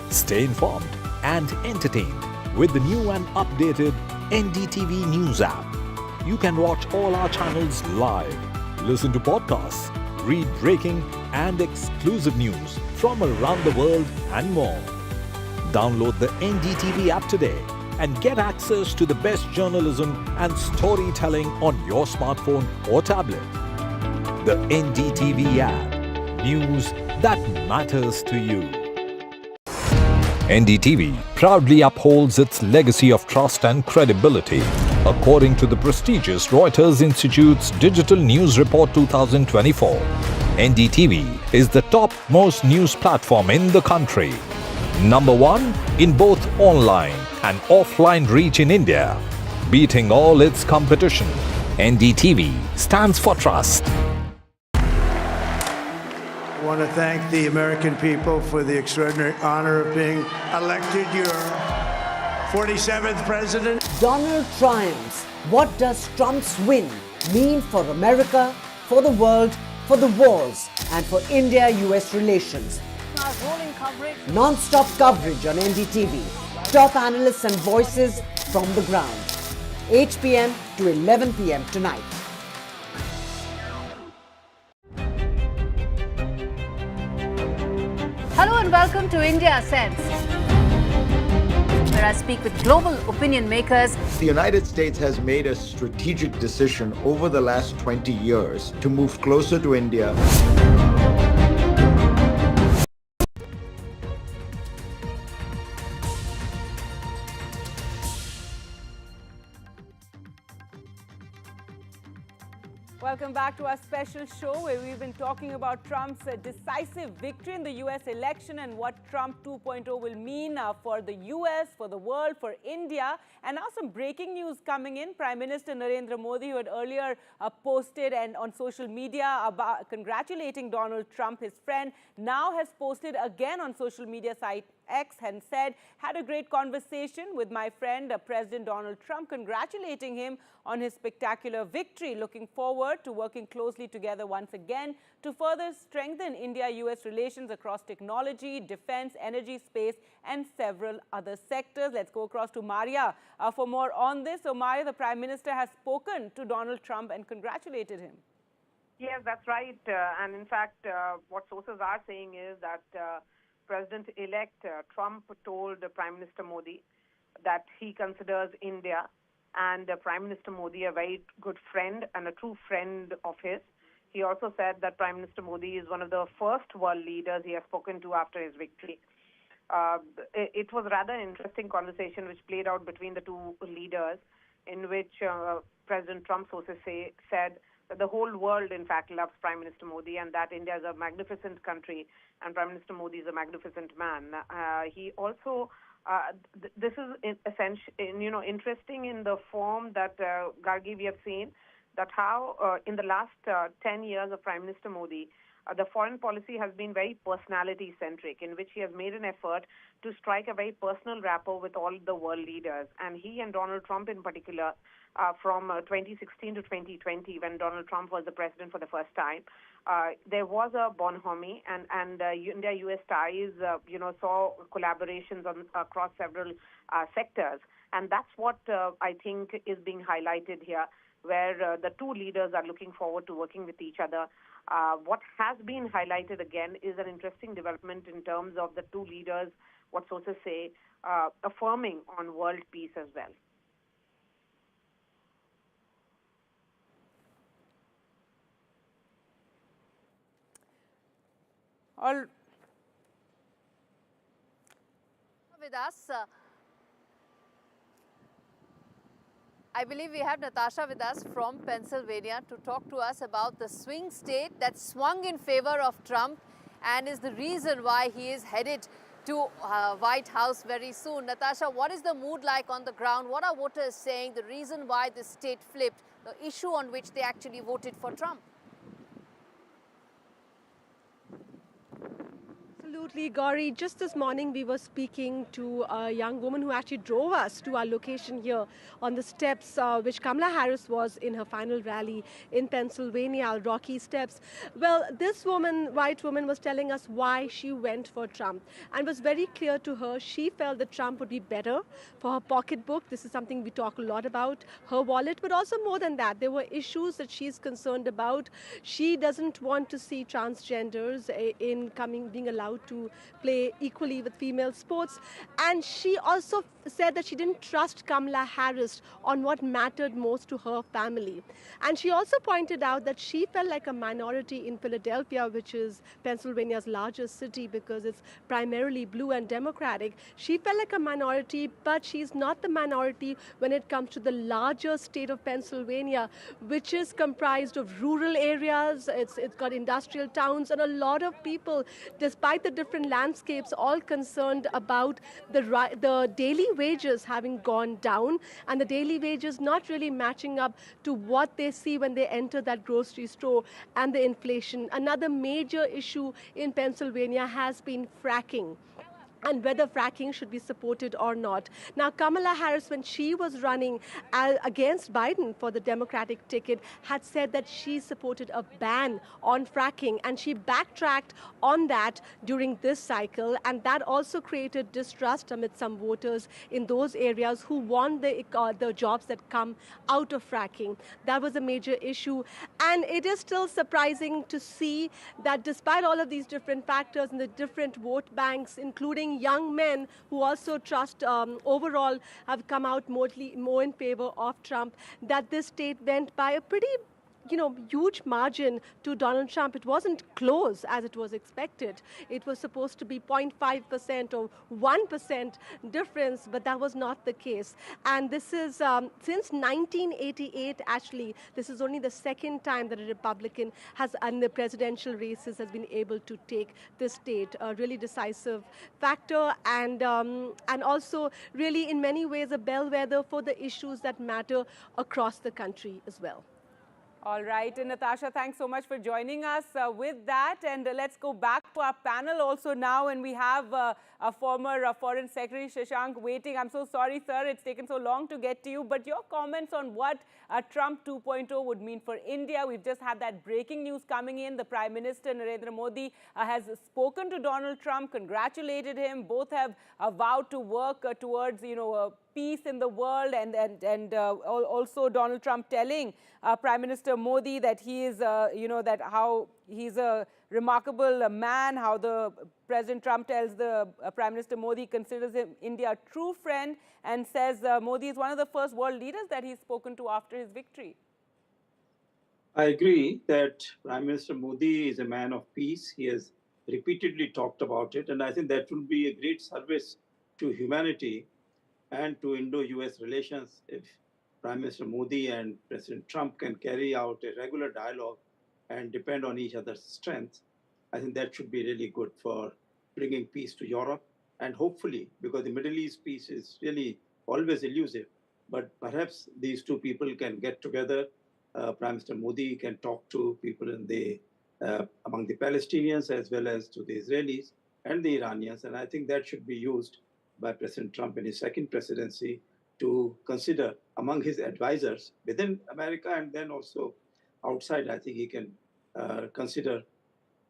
Stay informed and entertained with the new and updated NDTV News app. You can watch all our channels live, listen to podcasts, read breaking and exclusive news from around the world and more. Download the NDTV app today and get access to the best journalism and storytelling on your smartphone or tablet. The NDTV app. News that matters to you. NDTV proudly upholds its legacy of trust and credibility. According to the prestigious Reuters Institute's Digital News Report 2024, NDTV is the top-most news platform in the country. Number one in both online and offline reach in India, beating all its competition. NDTV stands for trust. I want to thank the American people for the extraordinary honor of being elected your 47th president. Donald triumphs. What does Trump's win mean for America, for the world, for the wars, and for India-US relations? Rolling coverage. Non-stop coverage on NDTV. Top analysts and voices from the ground. 8 p.m. to 11 p.m. tonight. Hello and welcome to India Sense, where I speak with global opinion makers. The United States has made a strategic decision over the last 20 years to move closer to India. Welcome back to our special show where we've been talking about Trump's decisive victory in the US election and what Trump 2.0 will mean for the US, for the world, for India. And now some breaking news coming in. Prime Minister Narendra Modi, who had earlier posted and on social media about congratulating Donald Trump, his friend, now has posted again on social media site X and said, had a great conversation with my friend, President Donald Trump, congratulating him on his spectacular victory. Looking forward to working closely together once again to further strengthen India-US relations across technology, defense, energy, space, and several other sectors. Let's go across to Maria for more on this. So, Maria, the Prime Minister has spoken to Donald Trump and congratulated him. Yes, that's right. And in fact, what sources are saying is that President-elect Trump told Prime Minister Modi that he considers India and Prime Minister Modi a very good friend and a true friend of his. He also said that Prime Minister Modi is one of the first world leaders he has spoken to after his victory. It was rather an interesting conversation which played out between the two leaders, in which President Trump sources said that the whole world, in fact, loves Prime Minister Modi and that India is a magnificent country and Prime Minister Modi is a magnificent man. He also, this is essentially, interesting in the form that, Gargi, we have seen that how in the last 10 years of Prime Minister Modi, the foreign policy has been very personality-centric, in which he has made an effort to strike a very personal rapport with all the world leaders. And he and Donald Trump in particular, from 2016 to 2020, when Donald Trump was the president for the first time, there was a bonhomie, and India-US ties, saw collaborations across several sectors. And that's what I think is being highlighted here, where the two leaders are looking forward to working with each other. What has been highlighted again is an interesting development in terms of the two leaders, what sources say, affirming on world peace as well. All with us, I believe we have Natasha with us from Pennsylvania to talk to us about the swing state that swung in favor of Trump and is the reason why he is headed to White House very soon. Natasha, what is the mood like on the ground? What are voters saying? The reason why this state flipped, the issue on which they actually voted for Trump? Absolutely, Gauri. Just this morning, we were speaking to a young woman who actually drove us to our location here on the steps, which Kamala Harris was in her final rally in Pennsylvania, Rocky Steps. Well, this woman, white woman, was telling us why she went for Trump, and was very clear to her. She felt that Trump would be better for her pocketbook. This is something we talk a lot about, her wallet, but also more than that. There were issues that she's concerned about. She doesn't want to see transgenders being allowed to play equally with female sports. And she also said that she didn't trust Kamala Harris on what mattered most to her family. And she also pointed out that she felt like a minority in Philadelphia, which is Pennsylvania's largest city because it's primarily blue and Democratic. She felt like a minority, but she's not the minority when it comes to the larger state of Pennsylvania, which is comprised of rural areas. It's got industrial towns and a lot of people, despite the different landscapes, all concerned about the daily wages having gone down and the daily wages not really matching up to what they see when they enter that grocery store, and the inflation. Another major issue in Pennsylvania has been fracking, and whether fracking should be supported or not. Now, Kamala Harris, when she was running against Biden for the Democratic ticket, had said that she supported a ban on fracking, and she backtracked on that during this cycle, and that also created distrust amid some voters in those areas who want the jobs that come out of fracking. That was a major issue, and it is still surprising to see that despite all of these different factors and the different vote banks, including young men who also trust overall have come out more in favor of Trump, that this state went by a pretty huge margin to Donald Trump. It wasn't close as it was expected. It was supposed to be 0.5% or 1% difference, but that was not the case. And this is since 1988, actually, this is only the second time that a Republican has, in the presidential races, has been able to take this state. A really decisive factor, and also really in many ways a bellwether for the issues that matter across the country as well. All right, and Natasha, thanks so much for joining us with that. And let's go back to our panel also now. And we have a former Foreign Secretary, Shashank, waiting. I'm so sorry, sir, it's taken so long to get to you. But your comments on what Trump 2.0 would mean for India. We've just had that breaking news coming in. The Prime Minister, Narendra Modi, has spoken to Donald Trump, congratulated him. Both have vowed to work towards, peace in the world, and also Donald Trump telling Prime Minister Modi that he is, that how he's a remarkable man, how the President Trump tells the Prime Minister Modi considers him India a true friend, and says Modi is one of the first world leaders that he's spoken to after his victory. I agree that Prime Minister Modi is a man of peace. He has repeatedly talked about it, and I think that will be a great service to humanity and to Indo-US relations if Prime Minister Modi and President Trump can carry out a regular dialogue and depend on each other's strengths. I think that should be really good for bringing peace to Europe, and hopefully, because the Middle East peace is really always elusive, but perhaps these two people can get together Prime Minister Modi can talk to people in the among the Palestinians as well as to the Israelis and the Iranians. And I think that should be used by President Trump in his second presidency to consider among his advisors within America and then also outside. I think he can consider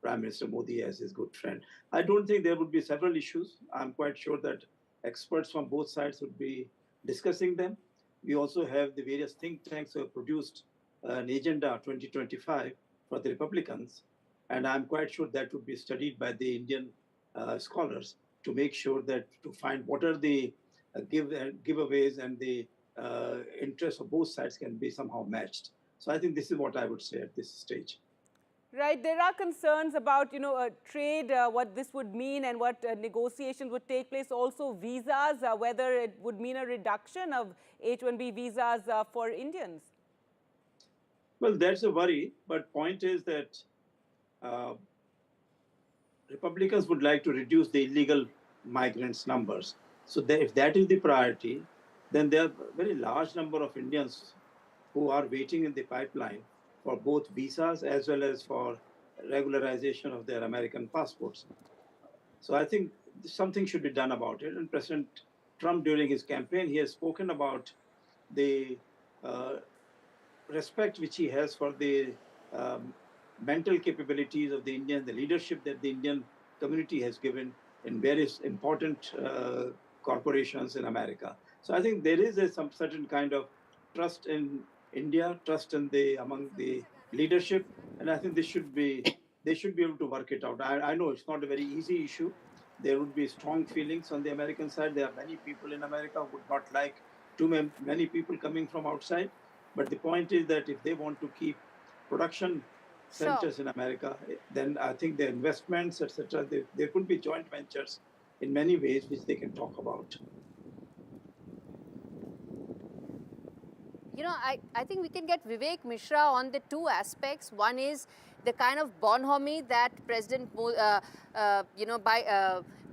Prime Minister Modi as his good friend. I don't think there would be several issues. I'm quite sure that experts from both sides would be discussing them. We also have the various think tanks who have produced an agenda 2025 for the Republicans, and I'm quite sure that would be studied by the Indian scholars to make sure that to find what are the giveaways and the interests of both sides can be somehow matched. So I think this is what I would say at this stage. Right, there are concerns about, trade, what this would mean and what negotiations would take place. Also visas, whether it would mean a reduction of H-1B visas for Indians. Well, that's a worry, but point is that Republicans would like to reduce the illegal migrants numbers. So if that is the priority, then there are a very large number of Indians who are waiting in the pipeline for both visas as well as for regularization of their American passports. So I think something should be done about it. And President Trump, during his campaign, he has spoken about the respect which he has for the mental capabilities of the Indian, the leadership that the Indian community has given in various important corporations in America. So I think there is some certain kind of trust in India, trust in among the leadership, and I think they should be able to work it out. I know it's not a very easy issue. There would be strong feelings on the American side. There are many people in America who would not like too many people coming from outside. But the point is that if they want to keep production centers in America, then I think the investments, etc., there could be joint ventures in many ways which they can talk about. I think we can get Vivek Mishra on the two aspects. One is the kind of bonhomie that President,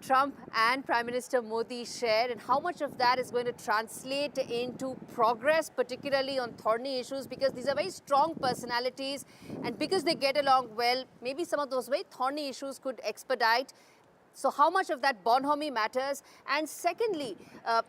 Trump and Prime Minister Modi shared, and how much of that is going to translate into progress, particularly on thorny issues, because these are very strong personalities, and because they get along well, maybe some of those very thorny issues could expedite. So how much of that bonhomie matters? And secondly,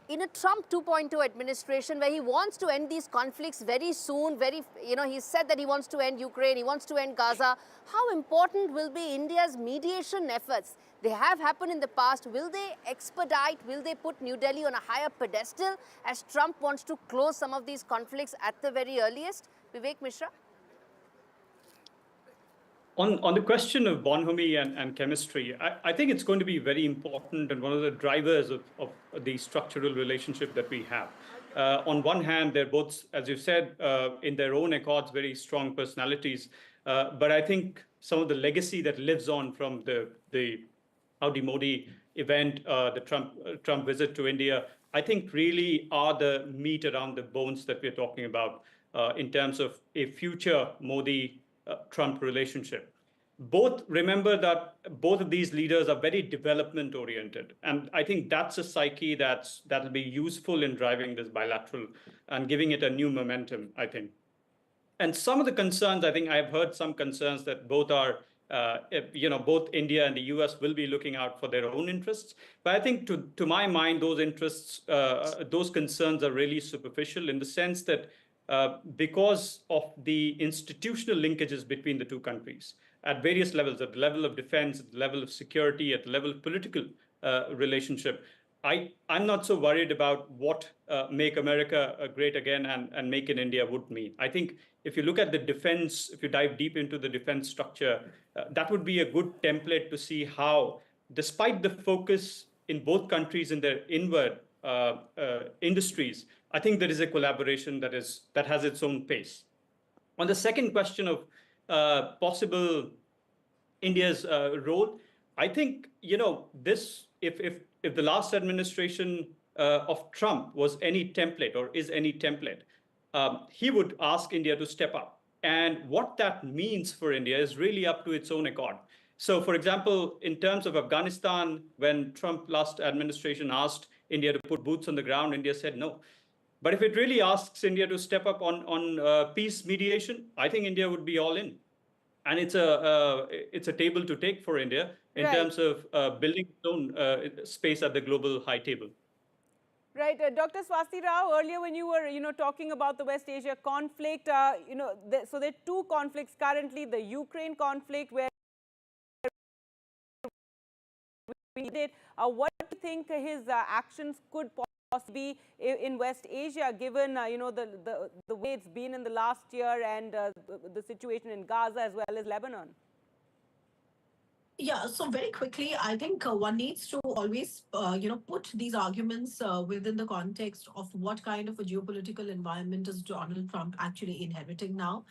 in a Trump 2.0 administration where he wants to end these conflicts very soon, he said that he wants to end Ukraine, he wants to end Gaza, how important will be India's mediation efforts? They have happened in the past. Will they expedite? Will they put New Delhi on a higher pedestal as Trump wants to close some of these conflicts at the very earliest? Vivek Mishra? On the question of bonhomie and chemistry, I think it's going to be very important and one of the drivers of the structural relationship that we have. On one hand, they're both, as you said, in their own accords, very strong personalities. But I think some of the legacy that lives on from the Howdy Modi event, the Trump visit to India, I think really are the meat around the bones that we're talking about in terms of a future Modi-Trump relationship. Remember that both of these leaders are very development oriented. And I think that's a psyche that'll be useful in driving this bilateral and giving it a new momentum, I think. And some of the concerns, I think I've heard some concerns that both India and the US will be looking out for their own interests. But I think to my mind, those interests, those concerns are really superficial in the sense that because of the institutional linkages between the two countries at various levels, at the level of defense, at the level of security, at the level of political relationship, I'm not so worried about what Make America Great Again and Make in India would mean. I think if you look at the defense, if you dive deep into the defense structure, that would be a good template to see how, despite the focus in both countries in their inward industries, I think there is a collaboration that has its own pace. On the second question of possible India's role, I think this if the last administration of Trump was any template or is any template, he would ask India to step up. And what that means for India is really up to its own accord. So, for example, in terms of Afghanistan, when Trump last administration asked India to put boots on the ground, India said no. But if it really asks India to step up on peace mediation, I think India would be all in. And it's a table to take for India in terms of building its own space at the global high table. Right, Dr. Swasti Rao, earlier when you were, talking about the West Asia conflict, so there are two conflicts currently, the Ukraine conflict where we did. What do you think his actions could possibly be in West Asia, given, the way it's been in the last year and the situation in Gaza as well as Lebanon? Yeah, so very quickly, I think one needs to always, put these arguments within the context of what kind of a geopolitical environment is Donald Trump actually inheriting now.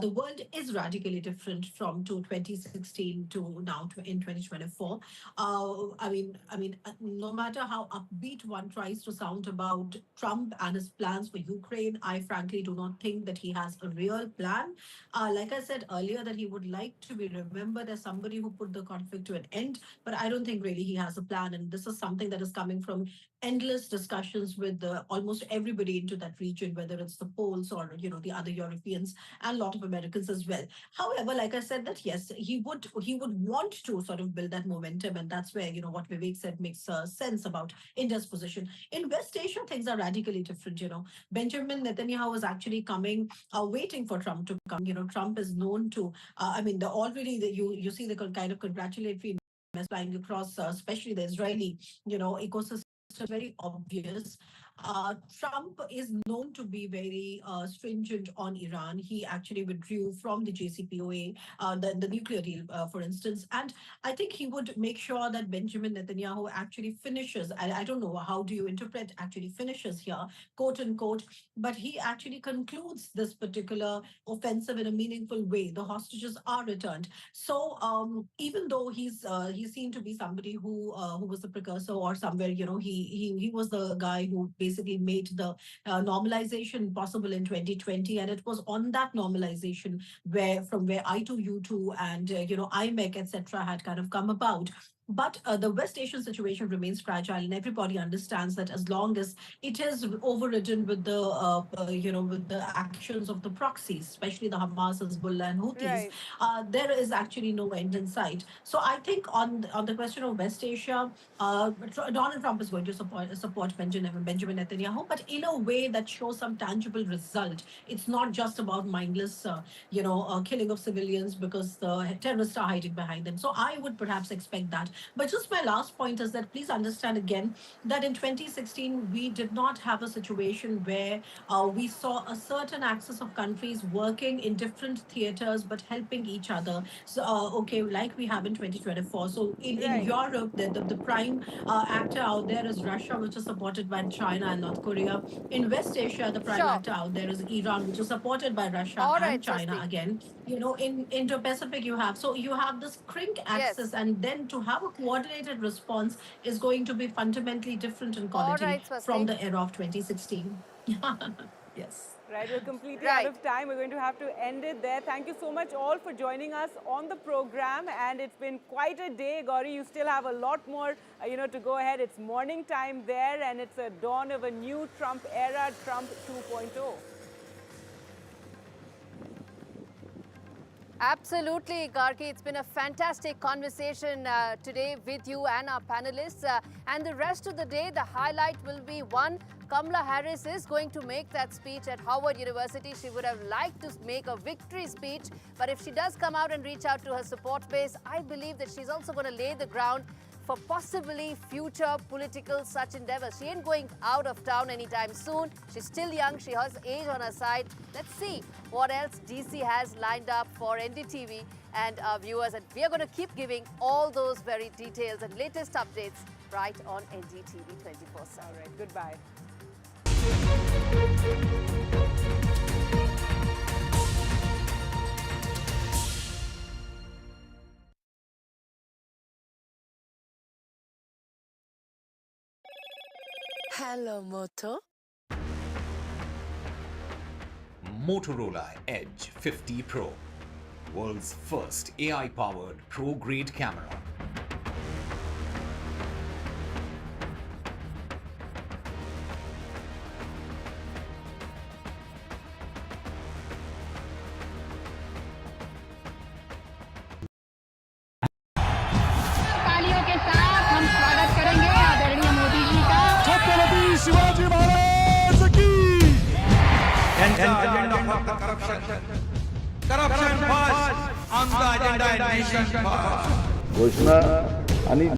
The world is radically different from 2016 to now in 2024. No matter how upbeat one tries to sound about Trump and his plans for Ukraine, I frankly do not think that he has a real plan. Like I said earlier, that he would like to be remembered as somebody who put the conflict to an end, but I don't think really he has a plan. And this is something that is coming from endless discussions with almost everybody into that region, whether it's the Poles or the other Europeans and a lot of Americans as well. However, like I said, that yes, he would want to sort of build that momentum, and that's where what Vivek said makes sense about India's position. In West Asia, things are radically different. Benjamin Netanyahu is actually coming, waiting for Trump to come. Trump is known to, you see the kind of congratulatory mess flying across, especially the Israeli, ecosystem. Very obvious. Trump is known to be very stringent on Iran. He actually withdrew from the JCPOA, the nuclear deal, for instance. And I think he would make sure that Benjamin Netanyahu actually finishes. I don't know, how do you interpret actually finishes here, quote unquote, but he actually concludes this particular offensive in a meaningful way. The hostages are returned. So even though he's seen to be somebody who was the precursor or somewhere, he was the guy who basically made the normalization possible in 2020, and it was on that normalization from where I2U2 and IMEC, etc., had kind of come about. But the West Asian situation remains fragile, and everybody understands that as long as it is overridden with the with the actions of the proxies, especially the Hamas, Hezbollah, and Houthis, there is actually no end in sight. So I think on the question of West Asia, Donald Trump is going to support Benjamin Netanyahu, but in a way that shows some tangible result. It's not just about mindless, killing of civilians because the terrorists are hiding behind them. So I would perhaps expect that. But just my last point is that please understand again that in 2016, we did not have a situation where we saw a certain axis of countries working in different theaters but helping each other. So, like we have in 2024. So in Europe, the prime actor out there is Russia, which is supported by China and North Korea. In West Asia, the prime actor out there is Iran, which is supported by Russia and China again. In Indo-Pacific, you have this crink axis, and then to have a coordinated response is going to be fundamentally different in quality from the era of 2016. Yes. Right, we're completely out of time. We're going to have to end it there. Thank you so much all for joining us on the program. And it's been quite a day, Gauri. You still have a lot more, to go ahead. It's morning time there, and it's a dawn of a new Trump era, Trump 2.0. Absolutely, Gargi. It's been a fantastic conversation today with you and our panelists. And the rest of the day, the highlight will be one, Kamala Harris is going to make that speech at Howard University. She would have liked to make a victory speech, but if she does come out and reach out to her support base, I believe that she's also going to lay the ground for possibly future political such endeavors. She ain't going out of town anytime soon. She's still young. She has age on her side. Let's see what else DC has lined up for NDTV and our viewers. And we are going to keep giving all those very details and latest updates right on NDTV 24/7. All right, goodbye. Hello, Moto. Motorola Edge 50 Pro, world's first AI-powered pro-grade camera. agenda for corruption. Corruption first, on the agenda and nation first. घोषणा आणि